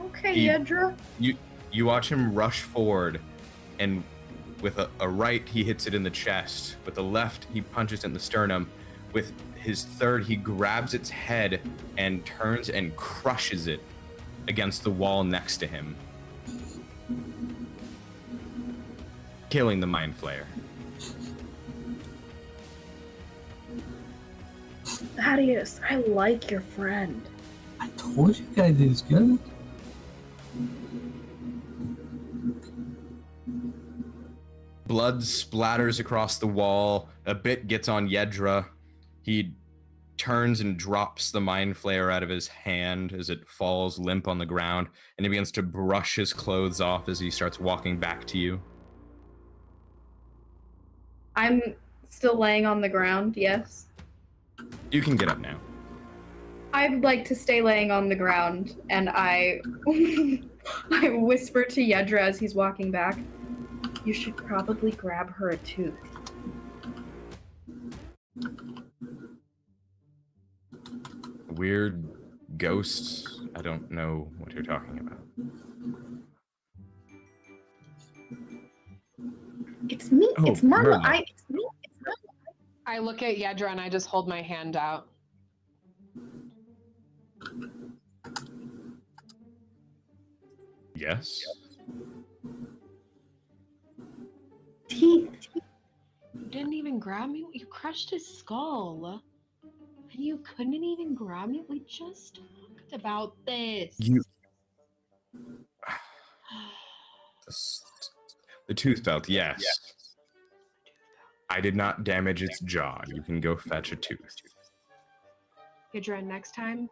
Okay, He- Yedra. You watch him rush forward, and with a right, he hits it in the chest. With the left, he punches it in the sternum. With his third, he grabs its head and turns and crushes it against the wall next to him, killing the Mind Flayer. Thaddeus, I like your friend. I told you guys it was good. Blood splatters across the wall. A bit gets on Yedra. He turns and drops the Mind Flayer out of his hand as it falls limp on the ground, and he begins to brush his clothes off as he starts walking back to you. I'm still laying on the ground, yes. You can get up now. I'd like to stay laying on the ground, and I I whisper to Yedra as he's walking back, you should probably grab her a tooth. weird ghosts. I don't know what you're talking about. It's me. Oh, It's Merla. Merla. It's me. It's Merla. I look at Yedra and I just hold my hand out. Yes. Teeth. You didn't even grab me. You crushed his skull. And you couldn't even grab me. We just talked about this. You. The tooth belt, yes. I did not damage its jaw. You can go fetch a tooth. Yedra, next time,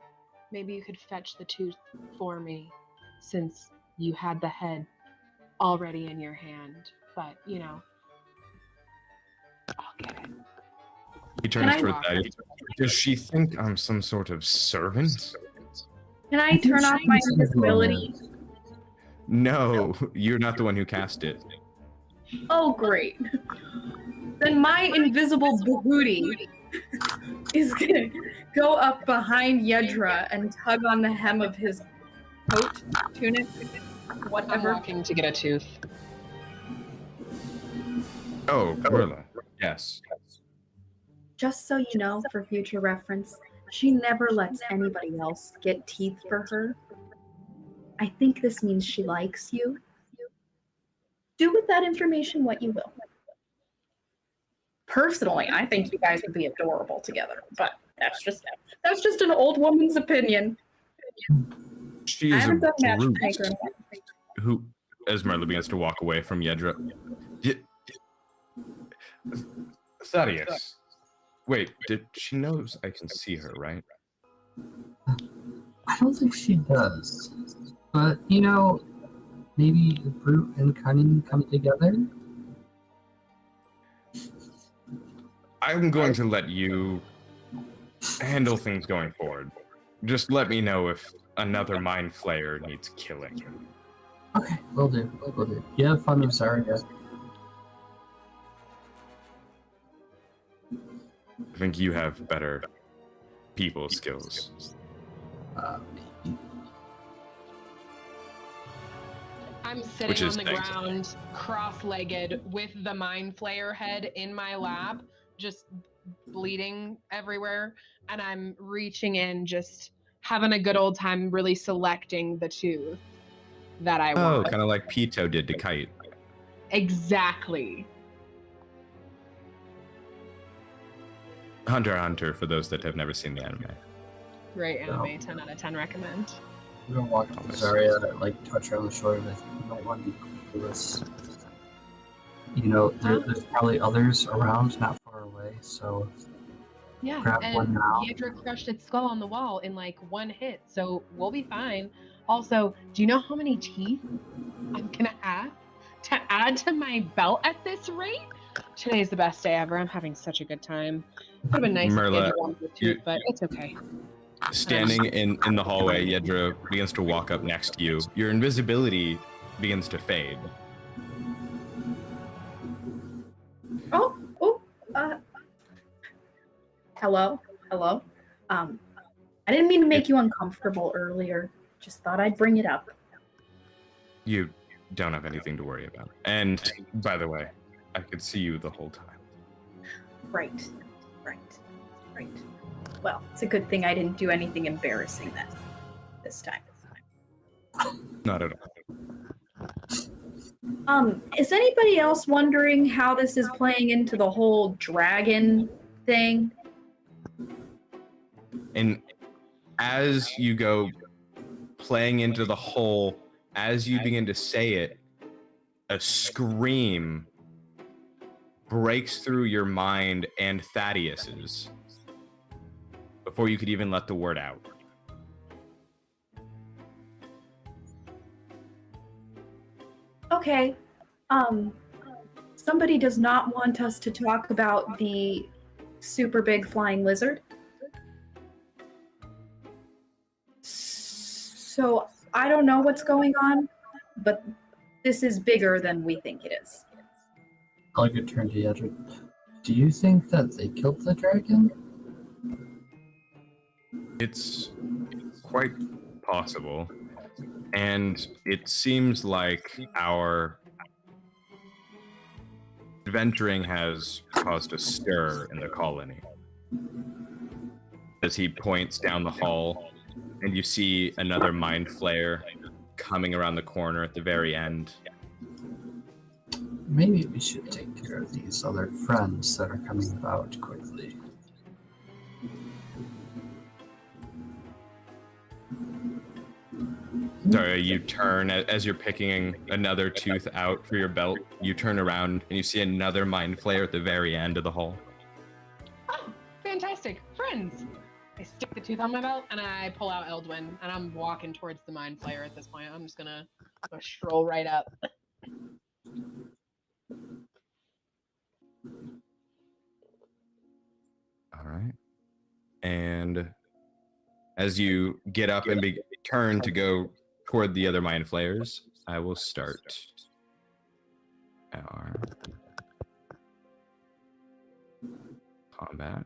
maybe you could fetch the tooth for me, since you had the head already in your hand. But, you know, I'll get it. He turns I toward walk? that. Does she think I'm some sort of servant? Can I turn off my invisibility? No, you're not the one who cast it. Oh, great. Then my invisible booty is gonna go up behind Yedra and tug on the hem of his coat, tunic, I'm whatever. walking to get a tooth. Oh, Merla. Yes. Just so you know, for future reference, she never lets anybody else get teeth for her. I think this means she likes you. Do with that information what you will. Personally, I think you guys would be adorable together, but that's just an old woman's opinion. She I is a haven't done brute. matchmaker. Who, as Merla begins to walk away from Yedra. Thaddeus. Wait, she knows I can see her, right? I don't think she does. But, you know, maybe brute and cunning come together? I'm going to let you handle things going forward. Just let me know if another mind flayer needs killing. Okay, will do. Will do. You have fun with Zarya. I think you have better people skills. I'm Which sitting is on the nice. ground, cross-legged, with the mind flayer head in my lap, just bleeding everywhere, and I'm reaching in, just having a good old time, really selecting the tooth that I Oh, want. kind of like Pito did to Kite. Exactly. Hunter x Hunter, for those that have never seen the anime. Great anime, 10 out of 10 recommend. I'm gonna walk up to Zarya, like, touch her on the shoulder, like, you don't want to be clueless. You know, there's probably others around, not far away, so Yeah, grab one and now. Yedra crushed its skull on the wall in like one hit, so we'll be fine. Also, do you know how many teeth I'm gonna have to add to my belt at this rate? Today's the best day ever. I'm having such a good time. Would have been nice Merla, if Yedra wanted a tooth, but it's okay. Standing in the hallway, Yedra begins to walk up next to you. Your invisibility begins to fade. Hello? I didn't mean to make you uncomfortable earlier. Just thought I'd bring it up. You don't have anything to worry about. And, by the way, I could see you the whole time. Right. Well, it's a good thing I didn't do anything embarrassing this time. Not at all. Is anybody else wondering how this is playing into the whole dragon thing? And as you go playing into the whole, as you begin to say it, a scream breaks through your mind and Thaddeus's before you could even let the word out. Okay. Somebody does not want us to talk about the super big flying lizard. So I don't know what's going on, but this is bigger than we think it is. I'll get turned to Yedra. Do you think that they killed the dragon? It's quite possible. And it seems like our adventuring has caused a stir in the colony. As he points down the hall, and you see another mind flayer coming around the corner at the very end. Maybe we should take care of these other friends that are coming about quickly. Sorry, you turn as you're picking another tooth out for your belt. You turn around and you see another mind flayer at the very end of the hall. Oh, fantastic. Friends. I stick the tooth on my belt and I pull out Eldwin and I'm walking towards the mind flayer at this point. I'm just gonna stroll right up. All right. And as you get up and turn to go toward the other mind flayers, I will start our combat.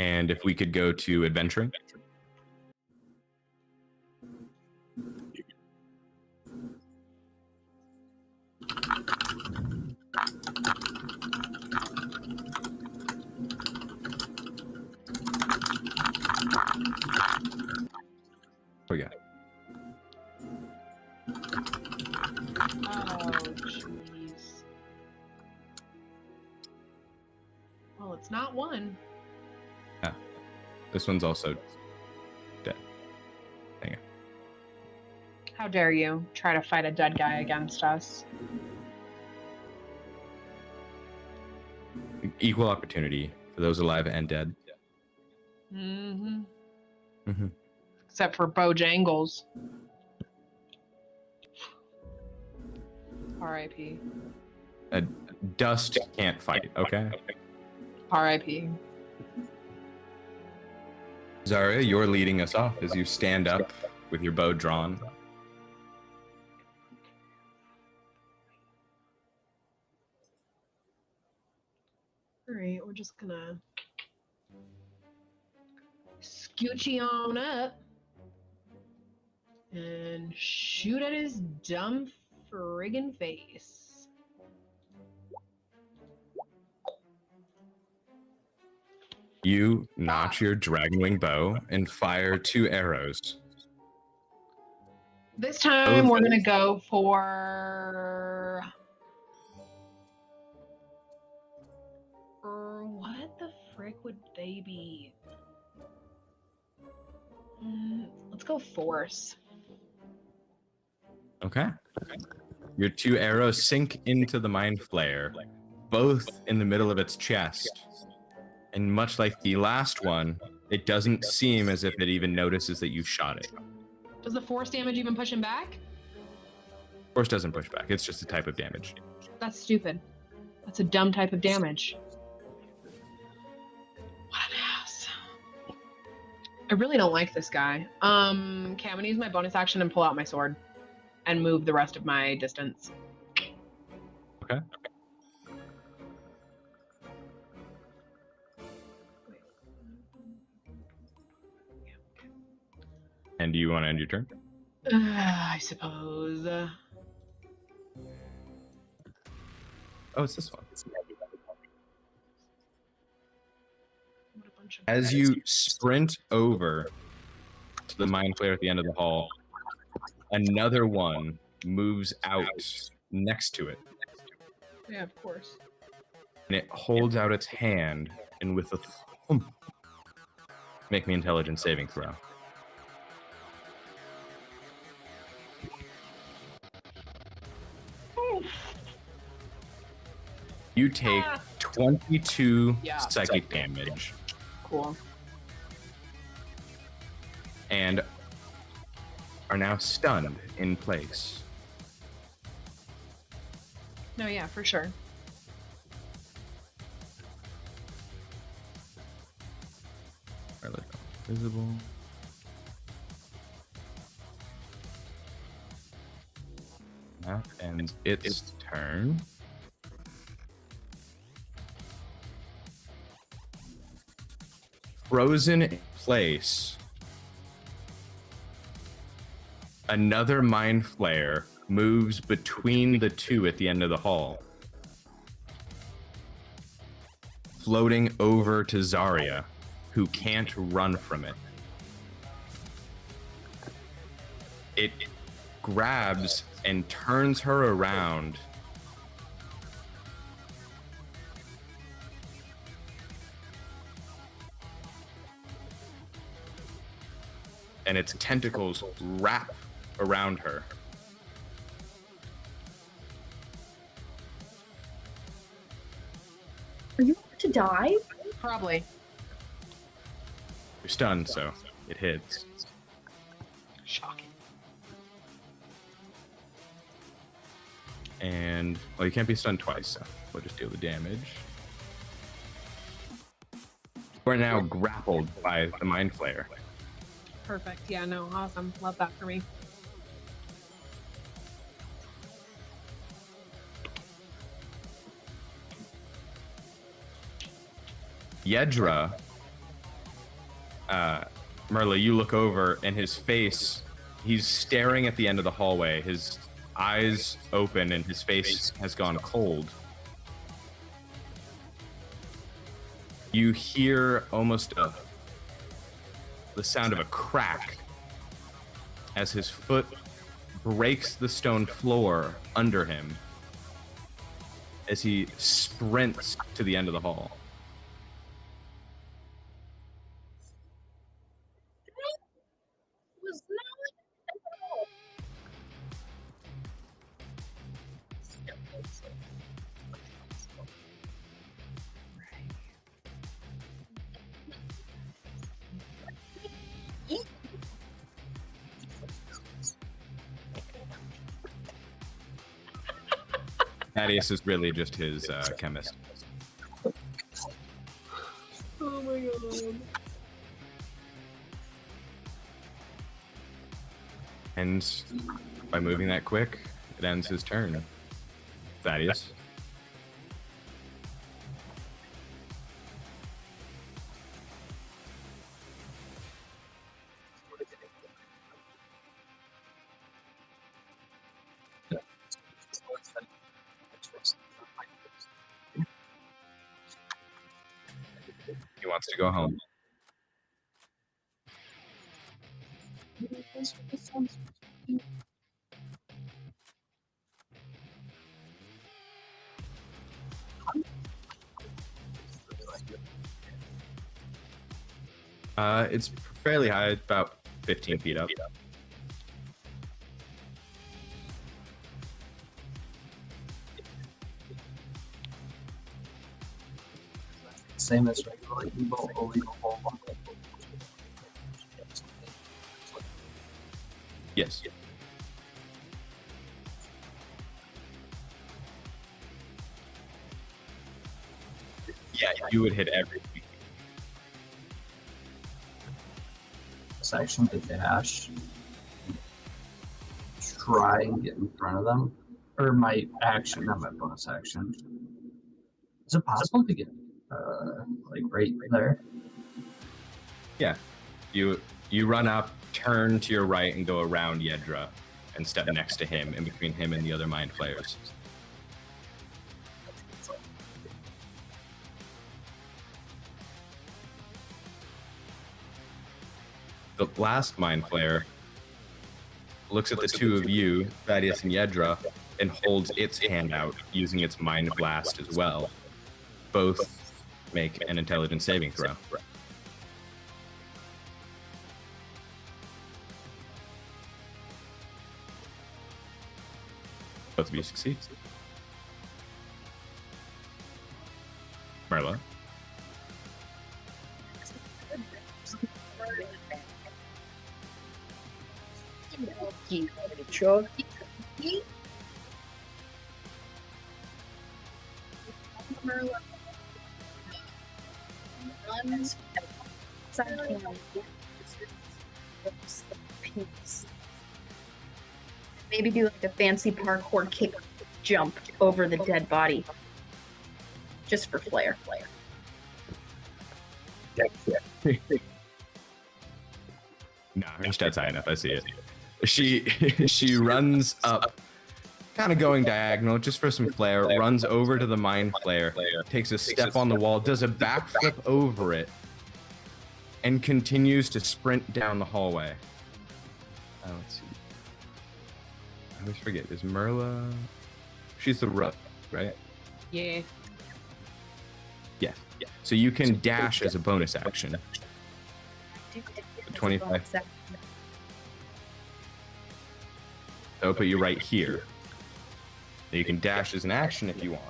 And if we could go to adventuring. Oh, yeah. Oh, jeez. Well, it's not one. Yeah. This one's also dead. Dang it. How dare you try to fight a dead guy against us? Equal opportunity for those alive and dead. Mm-hmm. Mm-hmm. Except for Bojangles. R.I.P. Dust can't fight, okay? R.I.P. Zarya, you're leading us off as you stand up with your bow drawn. Alright, we're just gonna scoochie on up and shoot at his dumb friggin' face. You notch your dragonwing bow and fire 2 arrows. This time we're gonna go for what the frick would they be? Let's go force. Okay. Your 2 arrows sink into the mind flayer, both in the middle of its chest. And much like the last one, it doesn't seem as if it even notices that you shot it. Does the force damage even push him back? Force doesn't push back. It's just a type of damage. That's stupid. That's a dumb type of damage. What an ass. I really don't like this guy. Okay, I'm gonna use my bonus action and pull out my sword and move the rest of my distance. Okay. And do you want to end your turn? I suppose. Oh, it's this one. What a bunch of As you sprint over to the mind flayer at the end of the hall, another one moves out next to it. Yeah, of course. And it holds out its hand, and with a thump, make me intelligence saving throw. You take 22 psychic damage Cool. and are now stunned in place. No, yeah, for sure. Alright, let's go. Visible. That ends its turn. Frozen in place, another mind flare moves between the two at the end of the hall, floating over to Zarya, who can't run from it. It grabs and turns her around. And its tentacles wrap around her. Are you about to die? Probably. You're stunned, so it hits. Shocking. And, well, you can't be stunned twice, so we'll just deal the damage. We're now grappled by the Mind Flayer. Perfect. Yeah, no, awesome. Love that for me. Yedra, Merla, you look over, and his face, he's staring at the end of the hallway. His eyes open, and his face has gone cold. You hear almost the sound of a crack as his foot breaks the stone floor under him as he sprints to the end of the hall. Was not at all. Thaddeus is really just his chemist. Oh my god. And by moving that quick, it ends his turn. Thaddeus. He wants to go home. It's fairly high, about 15 feet up. Same as regular evil, illegal. Yes. Yeah, you would hit every. Section to dash. Try and get in front of them. Or my action, not my bonus action. Is it possible to get like right there? Yeah. You run up, turn to your right, and go around Yedra, and step next to him, in between him and the other Mind Flayers. The last Mind Flayer looks at the two of you, Thaddeus and Yedra, and holds its hand out, using its Mind Blast as well. Both make an intelligence saving throw. Both of you succeed. Marla. Maybe do like a fancy parkour kick jump over the dead body. Just for flair. Yeah. Nah, her stat's high enough. I see it. She runs up, kind of going diagonal, just for some flair. Runs over to the mind flare, takes a step on the wall, does a backflip over it, and continues to sprint down the hallway. Let's see. I always forget. Is Merla? She's the rook, right? Yeah. Yeah. So you can dash as a bonus action. 25. That'll put you right here. You can dash as an action if you want.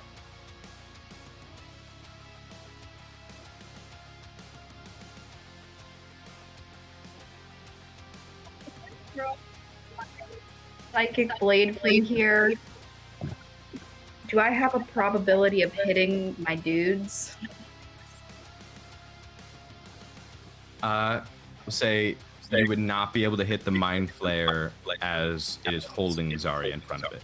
Psychic blade from here. Do I have a probability of hitting my dudes? Say you would not be able to hit the mind flare as it is holding Zarya in front of it.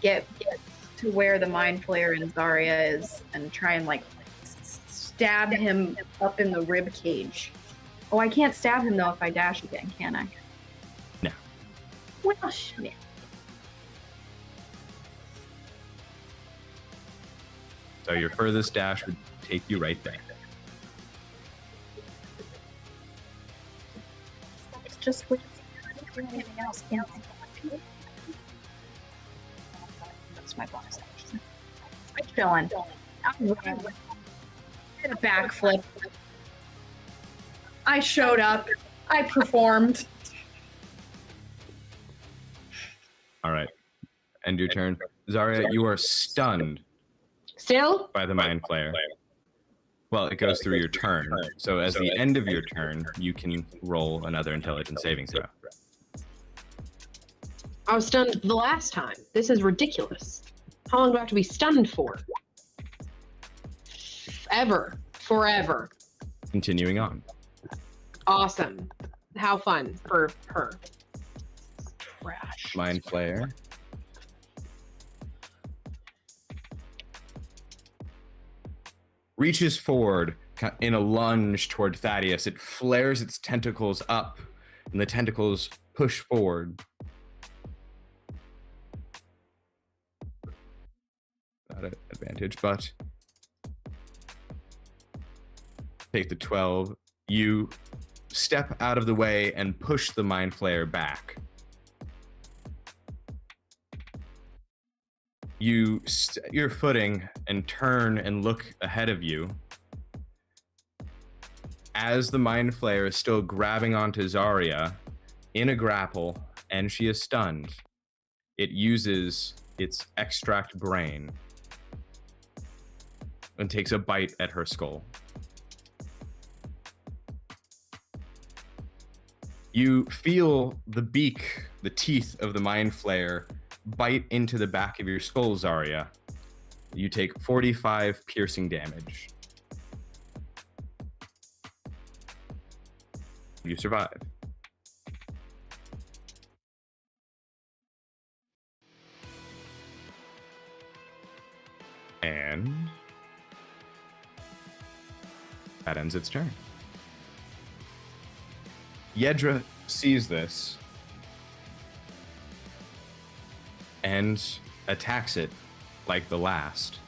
Get to where the mind flare in Zarya is and try and like stab him up in the rib cage. Oh, I can't stab him though if I dash again, can I? No. Well, shit. So your furthest dash would take you right there. It's just with anything else. Can't think of it. That's my bonus action. I'm chilling. I'm did a backflip. I showed up. I performed. All right. End your turn. Zarya, you are stunned Still? by the mind flare. Well, it goes through your turn. So as the end of your turn, you can roll another intelligence saving throw. I was stunned the last time. This is ridiculous. How long do I have to be stunned for? Ever. Forever. Continuing on. Awesome. How fun for her. Trash. Mind flare. Reaches forward in a lunge toward Thaddeus. It flares its tentacles up, and the tentacles push forward. Not an advantage, but take the 12. You step out of the way and push the mind flare back. You your footing and turn and look ahead of you. As the mind flare is still grabbing onto Zarya in a grapple, and she is stunned, it uses its extract brain and takes a bite at her skull. You feel the beak, the teeth of the mind flare bite into the back of your skull, Zarya. You take 45 piercing damage. You survive. And that ends its turn. Yedra sees this and attacks it like the last.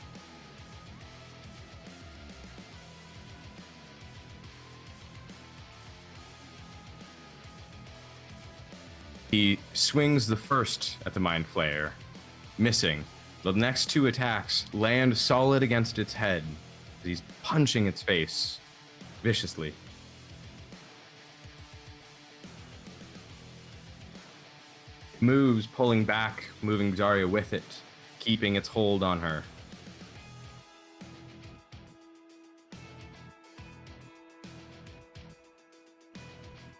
He swings the first at the mind flare, missing. The next two attacks land solid against its head. He's punching its face viciously. Moves, pulling back, moving Zarya with it, keeping its hold on her.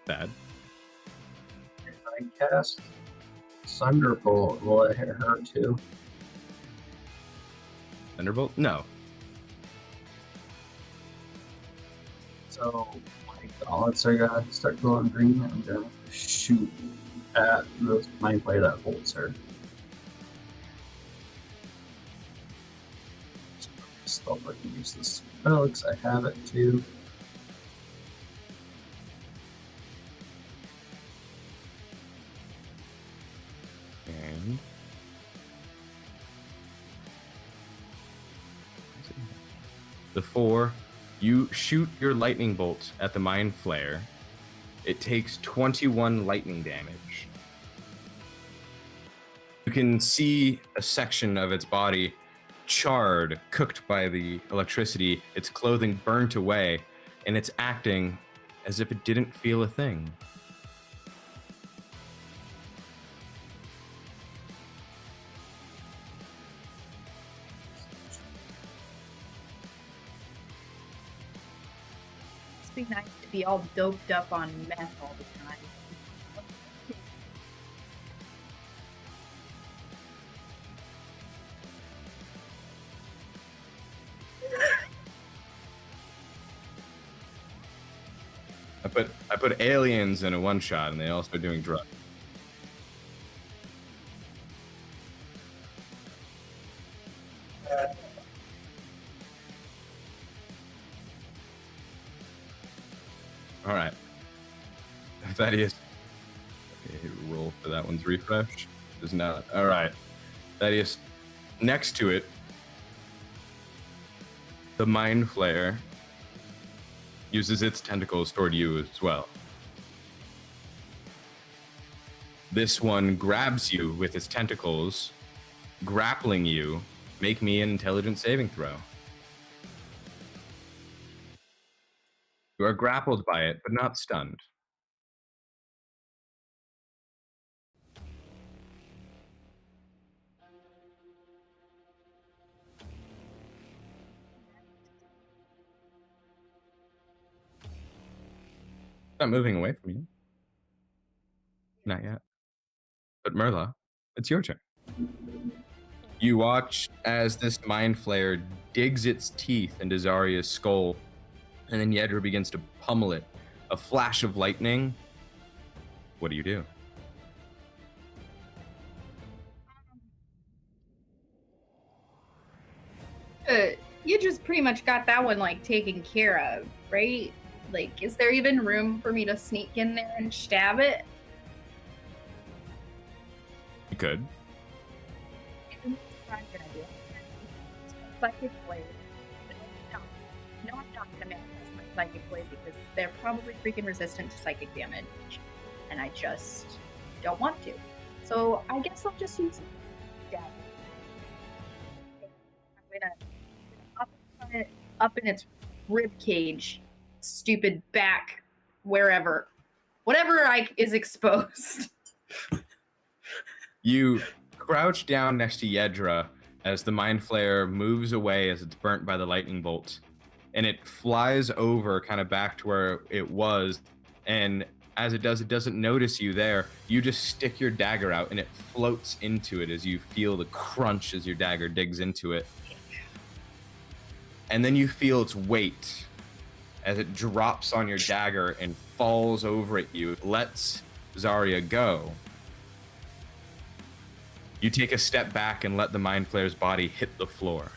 Bad. I cast Thunderbolt. Will it hit her too? Thunderbolt? No. So my gauntlets are gonna start glowing green, and I'm gonna shoot at the mind player that holds her. So I can use this spell because I have it too. And the 4, you shoot your lightning bolt at the mind flayer. It takes 21 lightning damage. You can see a section of its body charred, cooked by the electricity, its clothing burnt away, and it's acting as if it didn't feel a thing. Must be nice to be all doped up on meth all the time. I put aliens in a one shot, and they also are doing drugs. All right, Thaddeus. Okay, roll for that one's refresh. Does not. All right, Thaddeus. Next to it, the mind flayer uses its tentacles toward you as well. This one grabs you with its tentacles, grappling you. Make me an intelligence saving throw. You are grappled by it, but not stunned. Not moving away from you. Not yet. But Merla, it's your turn. You watch as this mind flayer digs its teeth into Zarya's skull, and then Yedra begins to pummel it. A flash of lightning. What do you do? You just pretty much got that one like taken care of, right? Like, is there even room for me to sneak in there and stab it? You could. Psychic blade. No, I'm not gonna manifest my psychic blade because they're probably freaking resistant to psychic damage, and I just don't want to. So I guess I'll just use dagger. I'm gonna up in its rib cage, stupid back, wherever, whatever is exposed. You crouch down next to Yedra as the mind flayer moves away as it's burnt by the lightning bolt, and it flies over kind of back to where it was, and as it does, it doesn't notice you there. You just stick your dagger out and it floats into it as you feel the crunch as your dagger digs into it. And then you feel its weight as it drops on your dagger and falls over at you. It lets Zarya go. You take a step back and let the mind flayer's body hit the floor.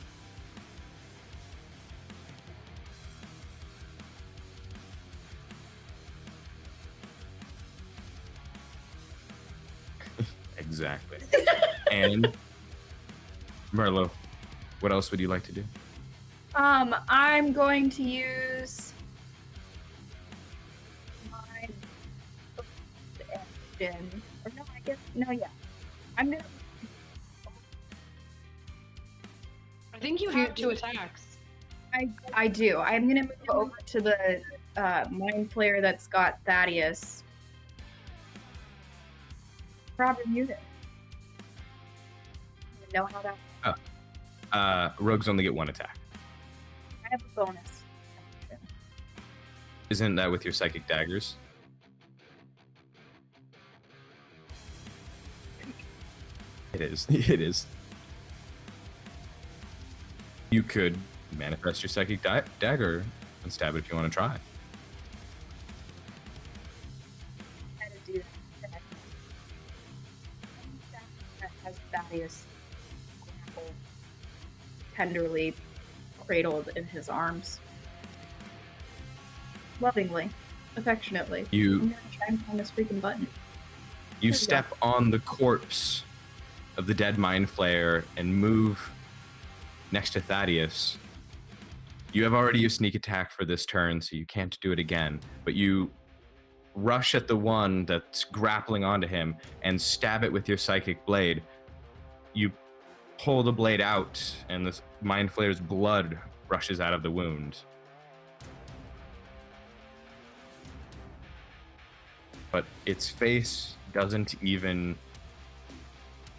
Exactly. And Merlo, what else would you like to do? I'm going to use my action. Or no, I guess yeah. I'm gonna. I think you have 2 attacks. I do. I'm gonna move over to the mind flayer that's got Thaddeus. Problem unit. You know how that. Rogues only get 1 attack. I have a bonus. Isn't that with your psychic daggers? It is. It is. You could manifest your psychic dagger and stab it if you want to try. Thaddeus tenderly cradled in his arms. Lovingly, affectionately. You- I'm gonna try and find this freaking button. You There we step on the corpse of the dead mind flayer and move next to Thaddeus. You have already used sneak attack for this turn, so you can't do it again. But you rush at the one that's grappling onto him and stab it with your psychic blade. You pull the blade out, and this mind flayer's blood rushes out of the wound. But its face doesn't even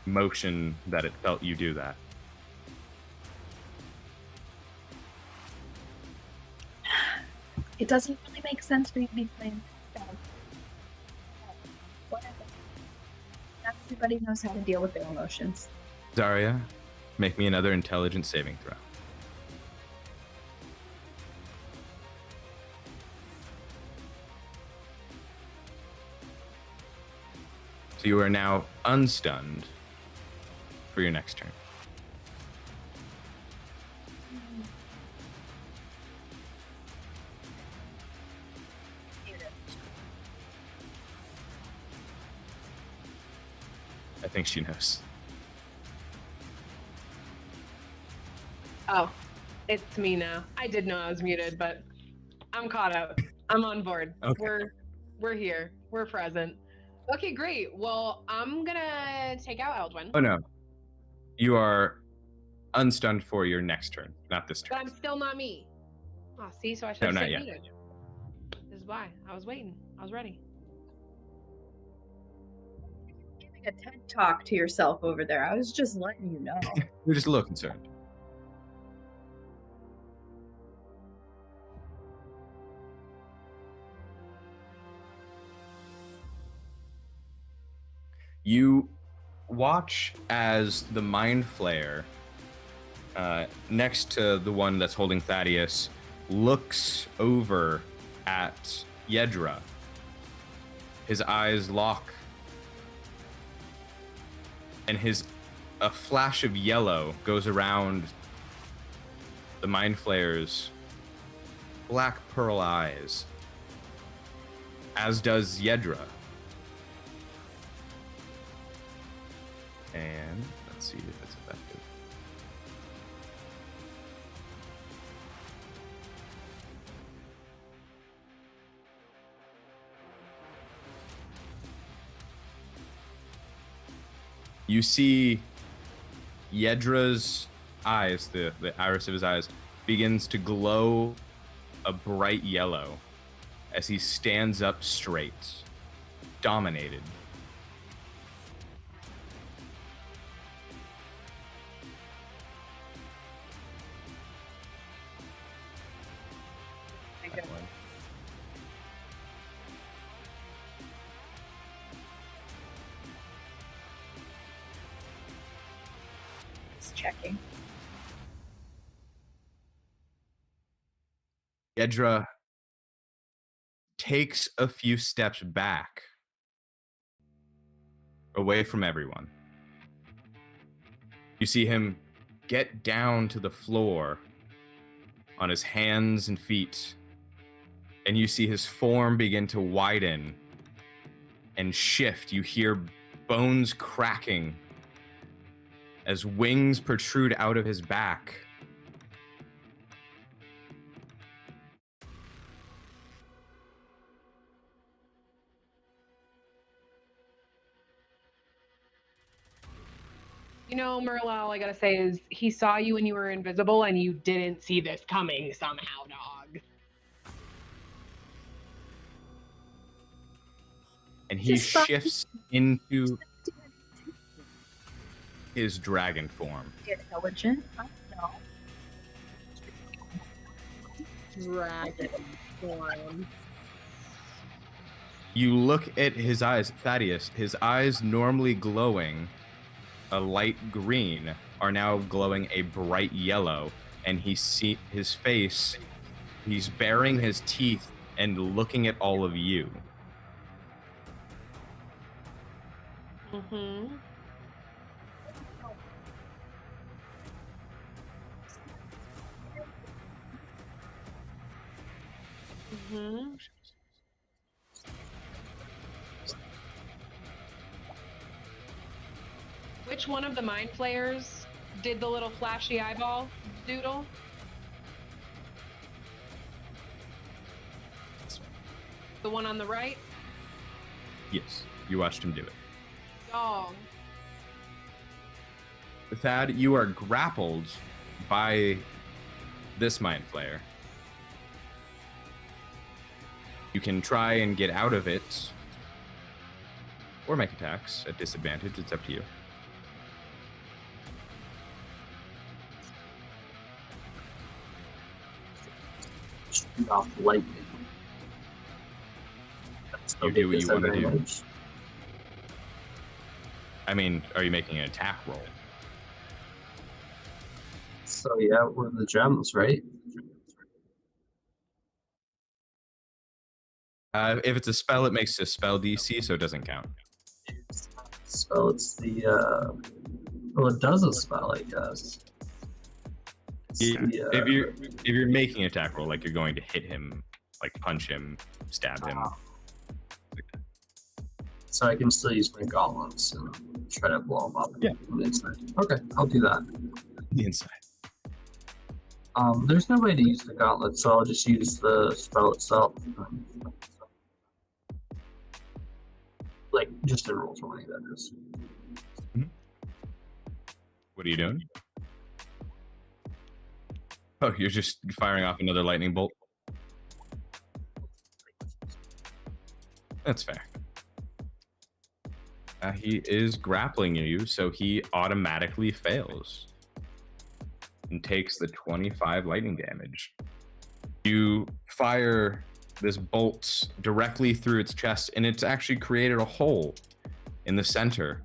motion that it felt you do that. It doesn't really make sense for you to be playing bad. Whatever. Not everybody knows how to deal with their emotions. Zarya, make me another intelligence saving throw. So you are now unstunned for your next turn. I think she knows. Oh, it's me now. I did know I was muted, but I'm caught up. I'm on board. Okay. We're here. We're present. Okay, great. Well, I'm gonna take out Eldwin, Oh no. You are unstunned for your next turn, not this but turn. I'm still not me. Oh, see, so I should No, have not stayed yet. muted. This is why I was waiting. I was ready. Giving a TED talk to yourself over there. I was just letting you know. You're just a little concerned. You watch as the Mind Flayer, next to the one that's holding Thaddeus, looks over at Yedra. His eyes lock, and a flash of yellow goes around the Mind Flayer's black pearl eyes, as does Yedra. And let's see if it's effective. You see Yedra's eyes, the iris of his eyes, begins to glow a bright yellow as he stands up straight, dominated. Just checking. Yedra takes a few steps back, away from everyone. You see him get down to the floor on his hands and feet, and you see his form begin to widen and shift. You hear bones cracking as wings protrude out of his back. You know, Merla, all I gotta say is he saw you when you were invisible and you didn't see this coming somehow, dog. And he Just thought- shifts into his dragon form. Intelligent? I don't know. Dragon form. You look at his eyes, Thaddeus, his eyes normally glowing a light green are now glowing a bright yellow, and his face, he's baring his teeth and looking at all of you. Mm-hmm. Mm-hmm. Which one of the mind flayers did the little flashy eyeball doodle? The one on the right? Yes, you watched him do it. Dog. Thad, you are grappled by this mind flayer. You can try and get out of it, or make attacks at disadvantage. It's up to you. Shoot off lightning. You do what you want to do. Disadvantage. I mean, are you making an attack roll? So yeah, we're the gems, right? If it's a spell, it makes a spell DC, so it doesn't count. So it's the well, it does a spell, I guess. It's Yeah. the, If you're making an attack roll, like you're going to hit him, like punch him, stab him. So I can still use my gauntlets and try to blow them up. Yeah. On the inside. Okay, I'll do that. The inside. There's no way to use the gauntlet, so I'll just use the spell itself. Like, just in roll 20, that is. What are you doing? Oh, you're just firing off another lightning bolt? That's fair. He is grappling you, so he automatically fails and takes the 25 lightning damage. You fire this bolt directly through its chest, and it's actually created a hole in the center.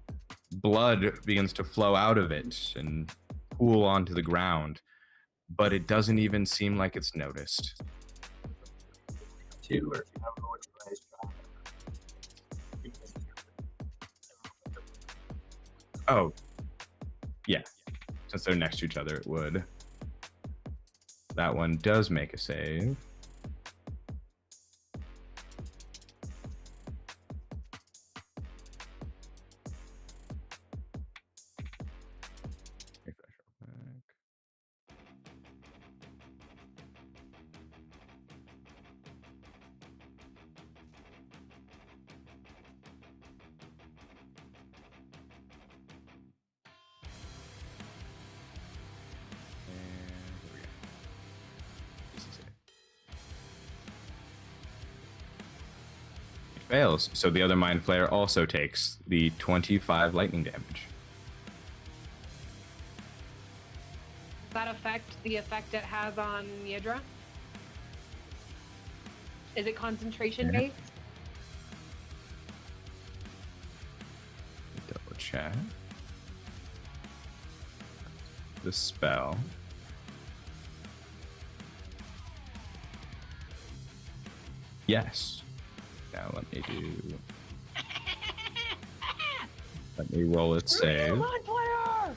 Blood begins to flow out of it and pool onto the ground, but it doesn't even seem like it's noticed. Two, or I don't know which one is Oh, yeah. Since they're next to each other, it would. That one does make a save. Refresh real quick. And here we go. DC save. It fails, so the other Mind Flayer also takes the 25 lightning damage. Does that affect the effect it has on Yidra? Is it concentration based? Double check. The spell. Yes. Now let me do. Let me roll its save. Mind Flayer!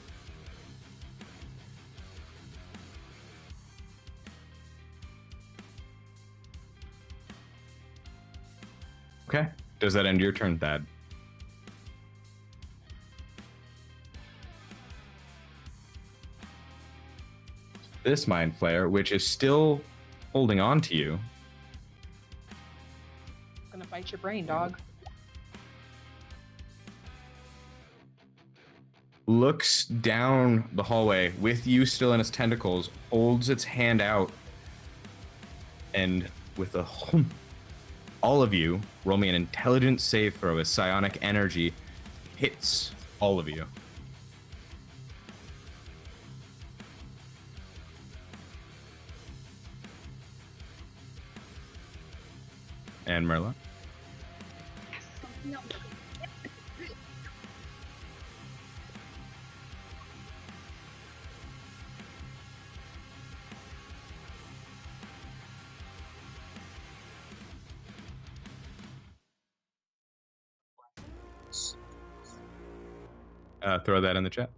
Okay. Does that end your turn, Thad? This Mind Flayer, which is still holding on to you, Gonna bite your brain, dog. looks down the hallway with you still in its tentacles, holds its hand out, and with a all of you roll me an intelligence save throw as psionic energy hits all of you. And Merla. No. Throw that in the chat.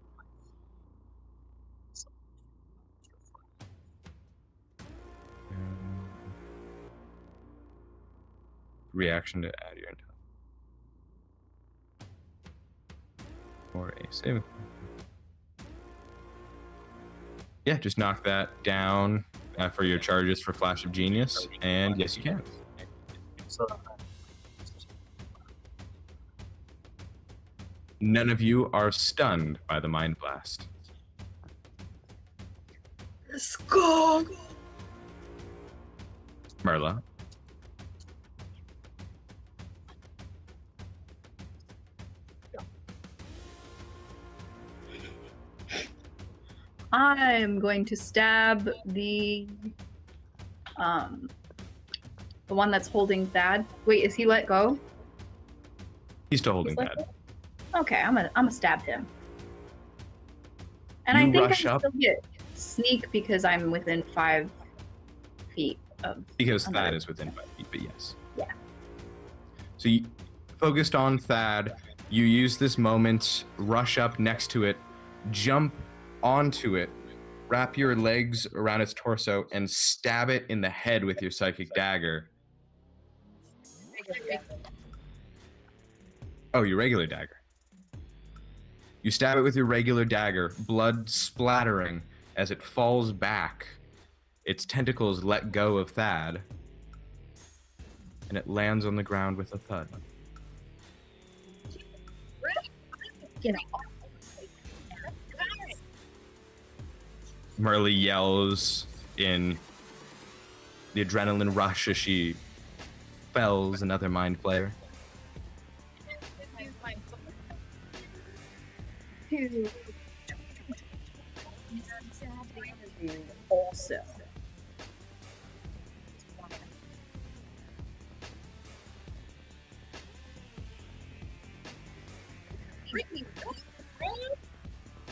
reaction to add your intelligence. Or a saving. Yeah, just knock that down for your charges for Flash of Genius, and yes, you can. So None of you are stunned by the Mind Blast. Let's go. Merla. I'm going to stab the one that's holding Thad. Wait, is he let go? He's still holding He's let that. go? Okay, I'm gonna stab him. And You I think rush I up. still get sneak because I'm within 5 feet of. Because another- Thad is within 5 feet, but yes. Yeah. So you focused on Thad. You use this moment, rush up next to it, jump onto it, wrap your legs around its torso, and stab it in the head with your psychic dagger. Oh, your regular dagger. You stab it with your regular dagger, blood splattering as it falls back. Its tentacles let go of Thad, and it lands on the ground with a thud. Get Merle yells in the adrenaline rush as she fells another mind player. Also.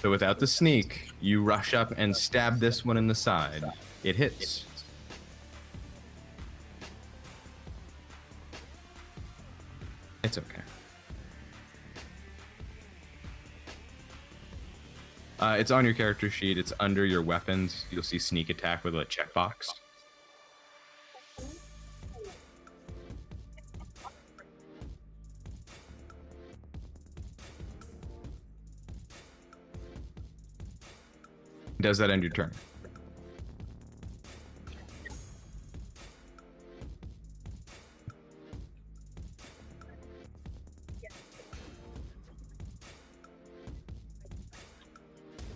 So without the sneak, you rush up and stab this one in the side. It hits. It's okay. It's on your character sheet. It's under your weapons. You'll see sneak attack with a checkbox. Does that end your turn?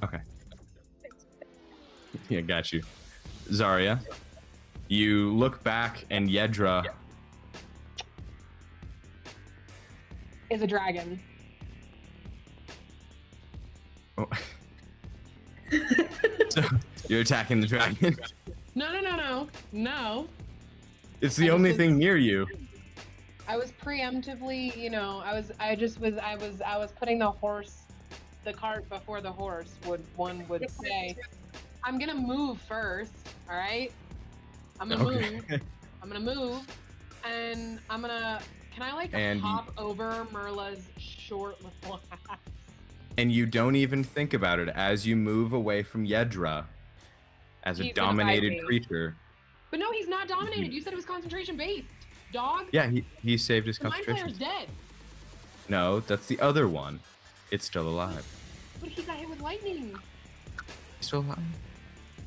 Okay. Yeah, got you. Zarya, you look back and Yedra Is a dragon. oh. So you're attacking the dragon. No. It's the only thing near you. I was preemptively, I was putting the cart before the horse, one would say. I'm gonna move first, all right? I'm gonna move, and can I And hop over Merla's short little ass? And you don't even think about it as you move away from Yedra as a He's gonna bite dominated me. creature. But no, he's not dominated. You said it was concentration based. Dog. Yeah, he saved his The mind concentration. player's dead. No, that's the other one. It's still alive. But he got hit with lightning. Still alive?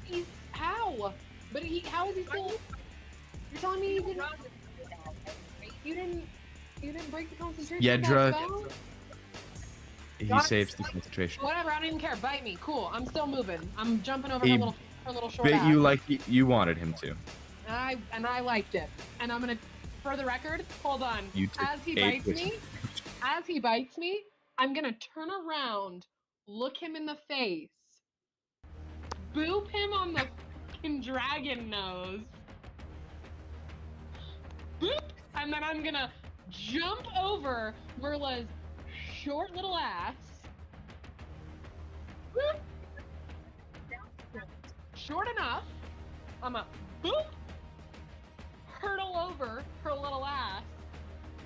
He's how? But how is he still? You're telling me you didn't break the concentration? with that Yedra- spell? He saves the concentration. Whatever, I don't even care. Bite me. Cool. I'm still moving. I'm jumping over He her little short Bit ass. you like you wanted him to. And I liked it. And I'm gonna, for the record, hold on. You took As he 8 bites me, I'm gonna turn around, look him in the face, boop him on the fucking dragon nose, boop, and then I'm gonna jump over Merla's short little ass. Boop. Short enough. I'm a boop. Hurtle over her little ass.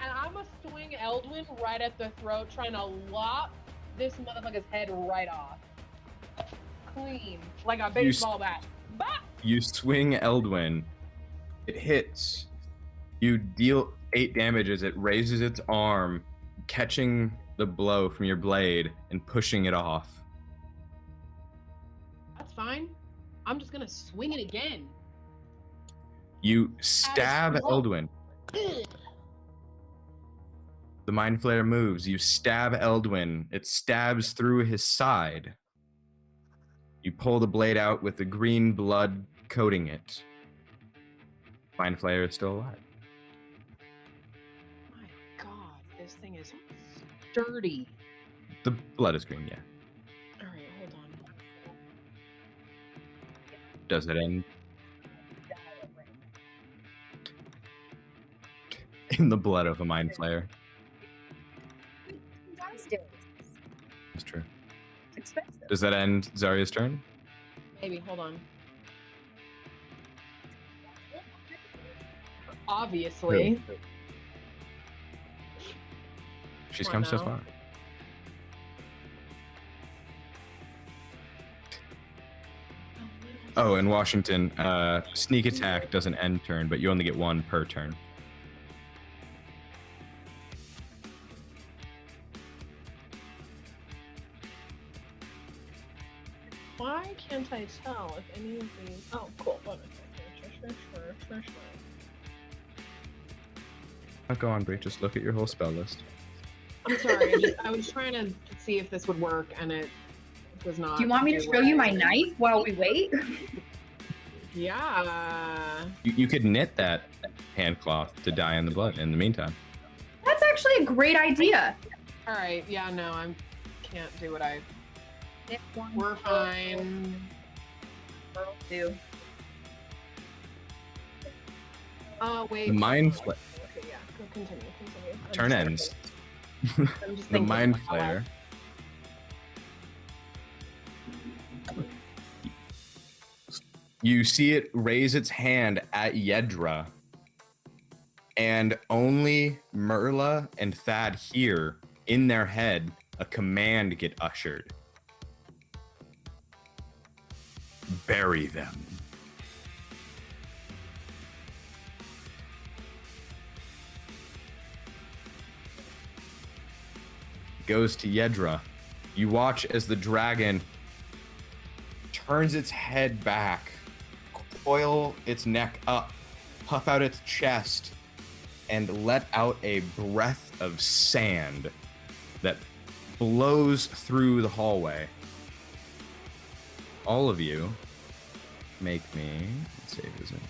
And I'm a swing Eldwin right at the throat, trying to lop this motherfucker's head right off. Clean. Like a baseball bat. Bop! You swing Eldwin. It hits. You deal 8 damage as it raises its arm, catching the blow from your blade and pushing it off. That's fine. I'm just gonna swing it again. You stab Eldwin. The Mind Flayer moves. You stab Eldwin. It stabs through his side. You pull the blade out with the green blood coating it. Mind Flayer is still alive. My God, this thing is sturdy. The blood is green, yeah. All right, hold on. Does it end? In the blood of a Mind Flayer. That's true. It's expensive. Does that end Zarya's turn? Maybe, hold on. Obviously. She's Come come so on now. far. Oh, in Washington, sneak attack doesn't end turn, but you only get 1 per turn. Why can't I tell if any of these? Oh, cool. Sure. Oh, go on, Bree. Just look at your whole spell list. I'm sorry. I was trying to see if this would work, and it does not. Do you want me to show you my knife while we wait? Yeah. You could knit that handcloth to dye in the blood in the meantime. That's actually a great idea. All right. Yeah. No, I can't do what I. If one We're fine. girl do. Oh wait. The Mind Flayer. Okay. Yeah. Go continue. I'm Turn just- ends. I'm just The thinking Mind out loud. Flayer. You see it raise its hand at Yedra, and only Merla and Thad hear in their head a command get ushered. Bury them. Goes to Yedra. You watch as the dragon turns its head back, coil its neck up, puff out its chest, and let out a breath of sand that blows through the hallway. All of you make me save, isn't it?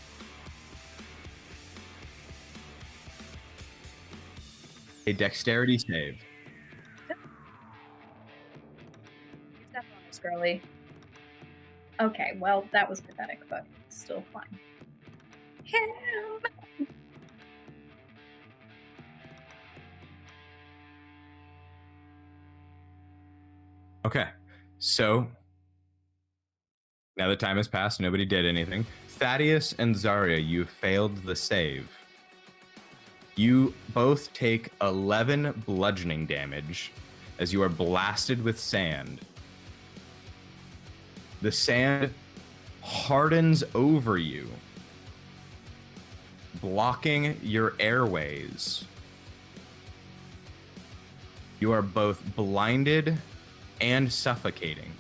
A dexterity save. Step on this, girly. Okay, well, that was pathetic, but it's still fine. Help! Okay, so now the time has passed, nobody did anything. Thaddeus and Zarya, you failed the save. You both take 11 bludgeoning damage as you are blasted with sand. The sand hardens over you, blocking your airways. You are both blinded and suffocating.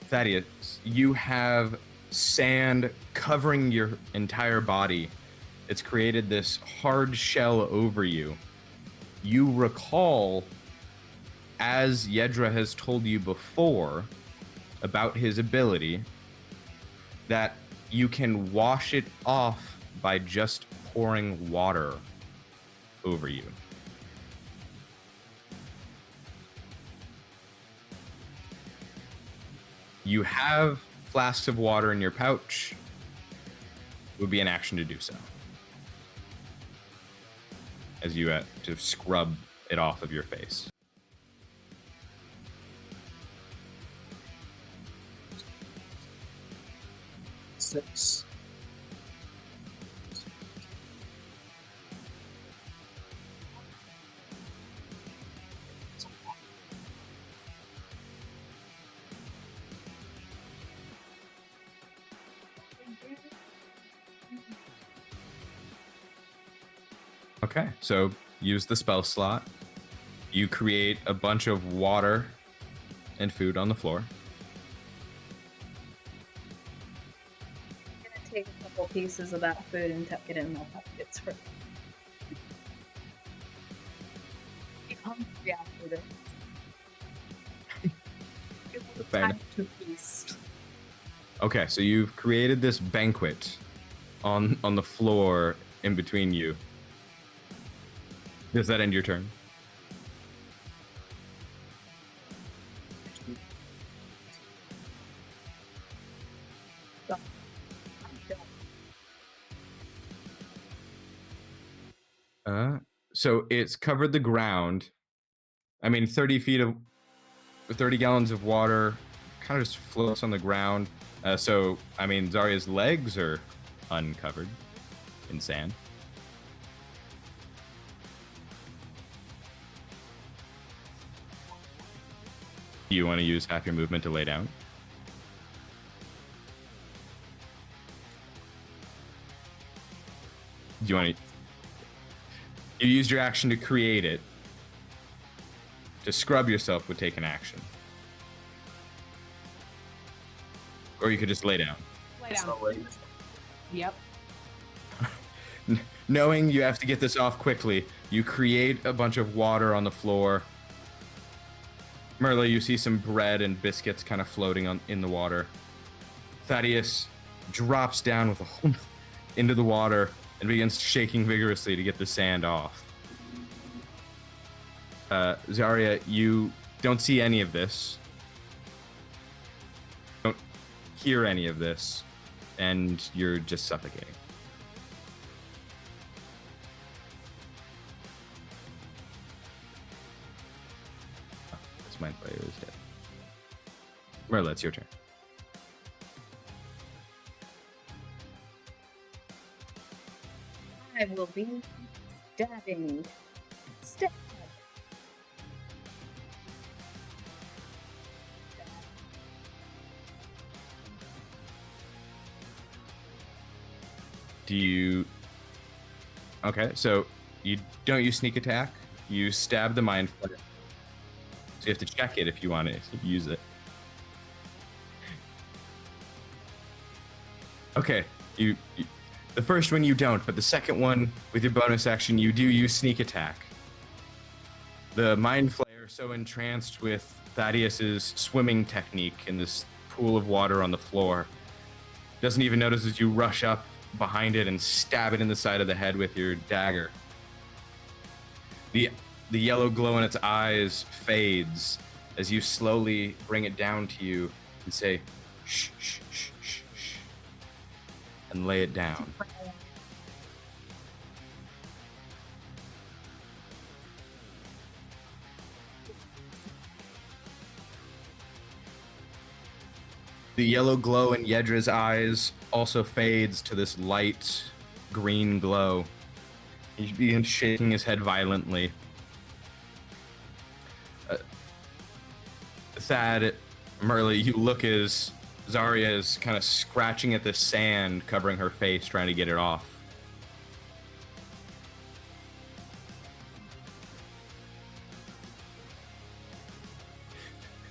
Thaddeus, you have sand covering your entire body. It's created this hard shell over you. You recall, as Yedra has told you before about his ability, that you can wash it off by just pouring water over you. You have flasks of water in your pouch. It would be an action to do so, as you to scrub it off of your face. 6. Okay, so use the spell slot. You create a bunch of water and food on the floor. I'm gonna take a couple pieces of that food and tuck it in my pockets for. I'm hungry after this. It's Fair time to feast. Okay, so you've created this banquet on the floor in between you. Does that end your turn? So it's covered the ground. I mean, 30 gallons of water kind of just floats on the ground. So, I mean, Zarya's legs are uncovered in sand. Do you want to use half your movement to lay down? Do you want to... You used your action to create it. To scrub yourself would take an action. Or you could just lay down. Lay down. So late. Yep. Knowing you have to get this off quickly, you create a bunch of water on the floor. Merla, you see some bread and biscuits kind of floating in the water. Thaddeus drops down with a hump into the water and begins shaking vigorously to get the sand off. Zarya, you don't see any of this. Don't hear any of this. And you're just suffocating. This mind player is dead. Merla, it's your turn. I will be stabbing. Stab. Do you... Okay, so you don't use sneak attack. You stab the mind flayer. So you have to check it if you want to use it. Okay, the first one you don't, but the second one with your bonus action you do use sneak attack. The mind flayer, so entranced with Thaddeus's swimming technique in this pool of water on the floor, doesn't even notice as you rush up behind it and stab it in the side of the head with your dagger. The yellow glow in its eyes fades as you slowly bring it down to you and say, shh, shh, shh, shh, shh, and lay it down. The yellow glow in Yedra's eyes also fades to this light green glow. He begins shaking his head violently. Thad, Merle, you look as Zarya is kind of scratching at the sand, covering her face, trying to get it off.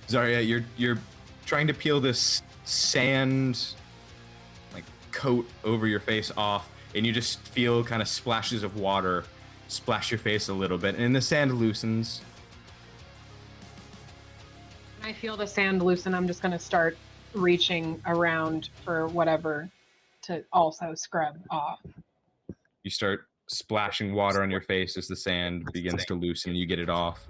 Zarya, you're trying to peel this sand like coat over your face off, and you just feel kind of splashes of water splash your face a little bit, and the sand loosens. When I feel the sand loosen, I'm just gonna start reaching around for whatever to also scrub off. You start splashing water on your face as the sand begins to loosen, and you get it off.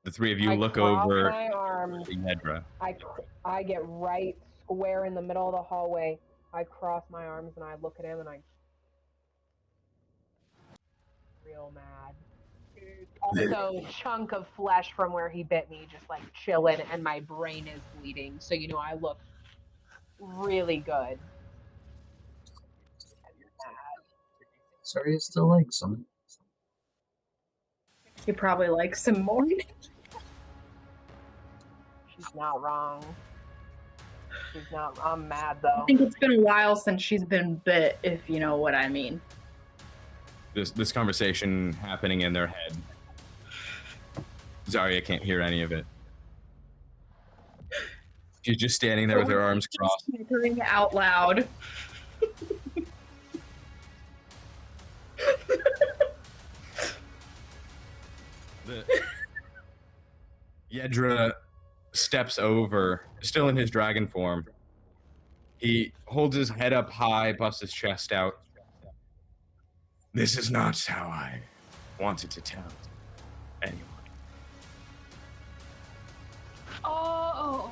The three of you I look cross over my arms. at Yedra. I get right square in the middle of the hallway. I cross my arms and I look at him and I real mad. also chunk of flesh from where he bit me, just like chilling, and my brain is bleeding. So I look really good. Sorry, you still like some. She probably likes some more. She's not wrong. She's not. I'm mad I though. think it's been a while since she's been bit, if you know what I mean. This conversation happening in their head. Zarya can't hear any of it. She's just standing there with her arms crossed. Snickering out loud. Yedra steps over, still in his dragon form. He holds his head up high, busts his chest out. This is not how I wanted to tell anyone. Oh,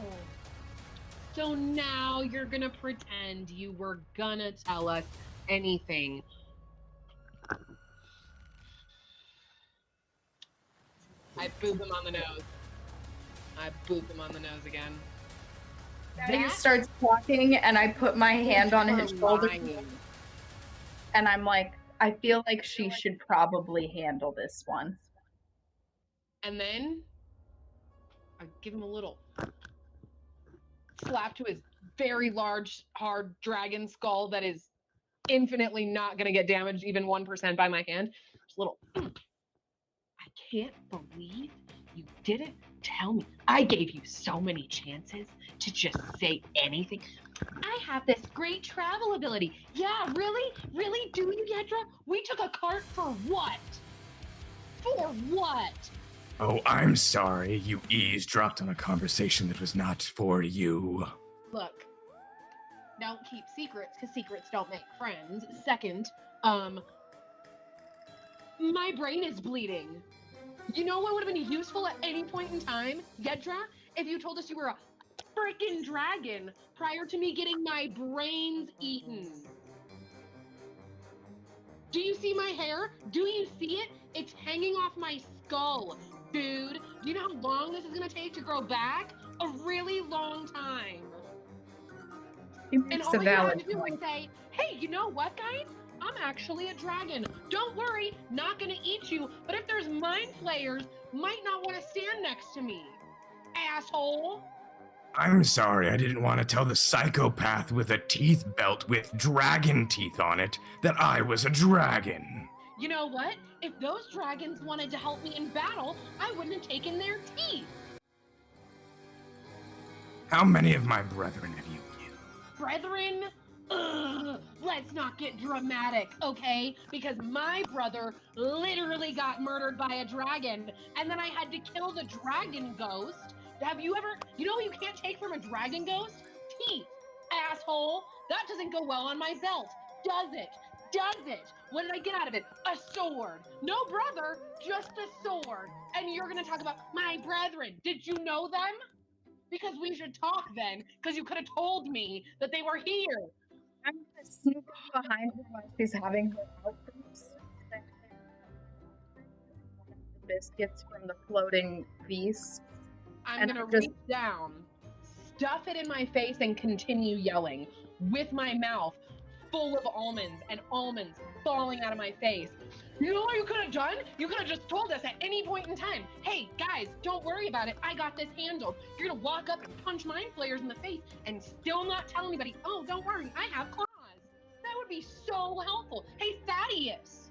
so now you're gonna pretend you were gonna tell us anything. I boop him on the nose. I boop him on the nose again. Daddy starts talking, and I put my hand on his shoulder, and I'm like, I feel like she should probably handle this one. And then I give him a little slap to his very large, hard dragon skull that is infinitely not going to get damaged even 1% by my hand. Just a little. I can't believe you didn't tell me. I gave you so many chances to just say anything. I have this great travel ability. Yeah, really? Really? Do you, Yedra? We took a cart for what? For what? Oh, I'm sorry. You eavesdropped on a conversation that was not for you. Look, don't keep secrets, because secrets don't make friends. Second, my brain is bleeding. You know what would have been useful at any point in time, Yedra? If you told us you were a freaking dragon prior to me getting my brains eaten. Do you see my hair? Do you see it? It's hanging off my skull. Dude, do you know how long this is gonna take to grow back? A really long time. And all you have to do is say, hey, you know what, guys? I'm actually a dragon. Don't worry, not gonna eat you, but if there's mind flayers, might not want to stand next to me. Asshole. I'm sorry, I didn't want to tell the psychopath with a teeth belt with dragon teeth on it that I was a dragon. You know what? If those dragons wanted to help me in battle, I wouldn't have taken their teeth. How many of my brethren have you killed? Brethren? Ugh, let's not get dramatic, okay? Because my brother literally got murdered by a dragon, and then I had to kill the dragon ghost. Have you ever, you know what you can't take from a dragon ghost? Teeth, asshole. That doesn't go well on my belt, does it? Does it? What did I get out of it? A sword. No brother, just a sword. And you're gonna talk about my brethren. Did you know them? Because we should talk then, because you could have told me that they were here. I'm gonna sneak behind her while she's having her outbursts. The biscuits from the floating feast. I'm gonna reach down, stuff it in my face, and continue yelling with my mouth full of almonds and almonds falling out of my face. You know what you could have done? You could have just told us at any point in time, hey guys, don't worry about it. I got this handled. You're gonna walk up and punch mind flayers in the face and still not tell anybody, oh, don't worry, I have claws. That would be so helpful. Hey, Thaddeus.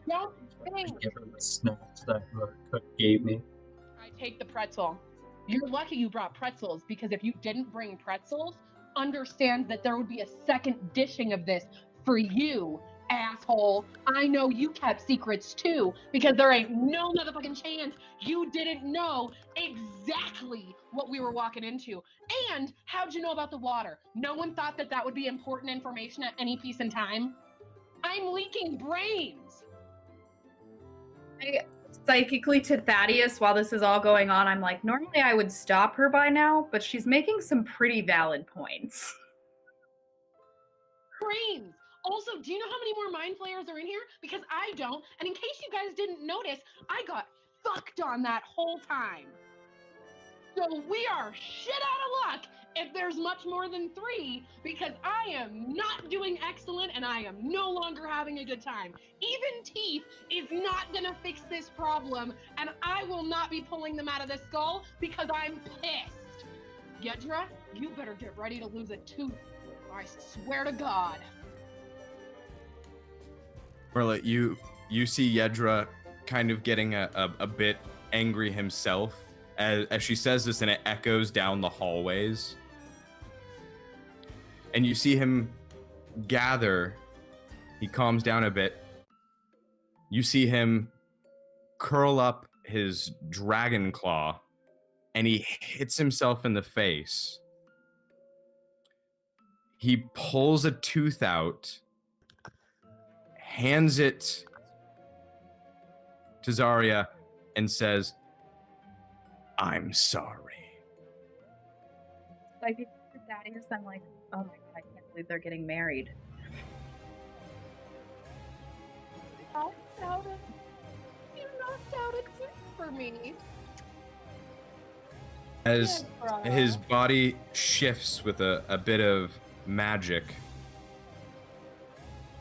Don't think. Give her the snacks that her cook gave me. I take the pretzel. You're lucky you brought pretzels, because if you didn't bring pretzels, understand that there would be a second dishing of this for you, asshole. I know you kept secrets too, because there ain't no motherfucking chance you didn't know exactly what we were walking into. And how'd you know about the water? No one thought that that would be important information at any piece in time? I'm leaking brains. Psychically to Thaddeus, while this is all going on, I'm like, normally I would stop her by now, but she's making some pretty valid points. Brains. Also, do you know how many more mind flayers are in here? Because I don't. And in case you guys didn't notice, I got fucked on that whole time. So we are shit out of luck if there's much more than 3, because I am not doing excellent and I am no longer having a good time. Even teeth is not gonna fix this problem, and I will not be pulling them out of this skull because I'm pissed. Yedra, you better get ready to lose a tooth. I swear to God. Merla, you see Yedra kind of getting a bit angry himself as she says this, and it echoes down the hallways. And you see him gather. He calms down a bit. You see him curl up his dragon claw, and he hits himself in the face. He pulls a tooth out, hands it to Zarya, and says, "I'm sorry." Like, if it's Thaddeus, I'm like, oh my god, I can't believe they're getting married. You knocked out a tooth for me. As his body shifts with a bit of magic,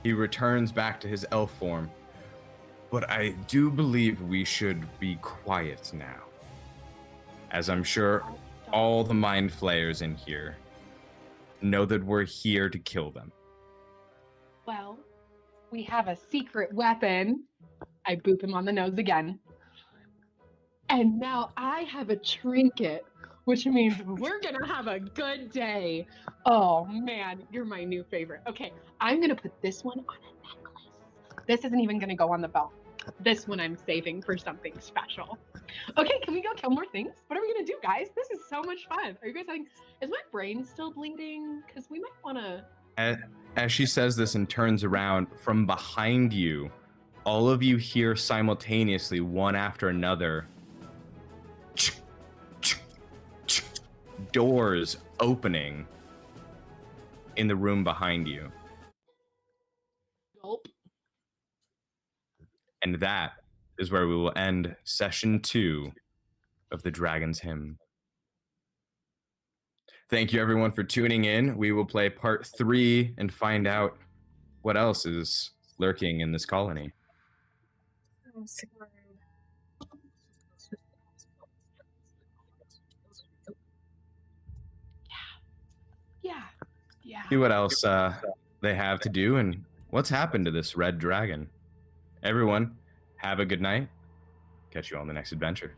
he returns back to his elf form. But I do believe we should be quiet now, as I'm sure all the mind flayers in here know that we're here to kill them. Well, we have a secret weapon. I boop him on the nose again. And now I have a trinket, which means we're gonna have a good day. Oh man, you're my new favorite. Okay, I'm gonna put this one on a necklace. This isn't even gonna go on the belt. This one I'm saving for something special. Okay, can we go kill more things? What are we gonna do, guys? This is so much fun. Are you guys having, is my brain still bleeding? Because we might wanna. As she says this and turns around, from behind you, all of you hear simultaneously, one after another, doors opening in the room behind you. Nope. And that is where we will end session 2 of the Dragon's Hymn. Thank you everyone for tuning in. We will play part 3 and find out what else is lurking in this colony. Yeah. See what else they have to do and what's happened to this red dragon. Everyone, have a good night. Catch you on the next adventure.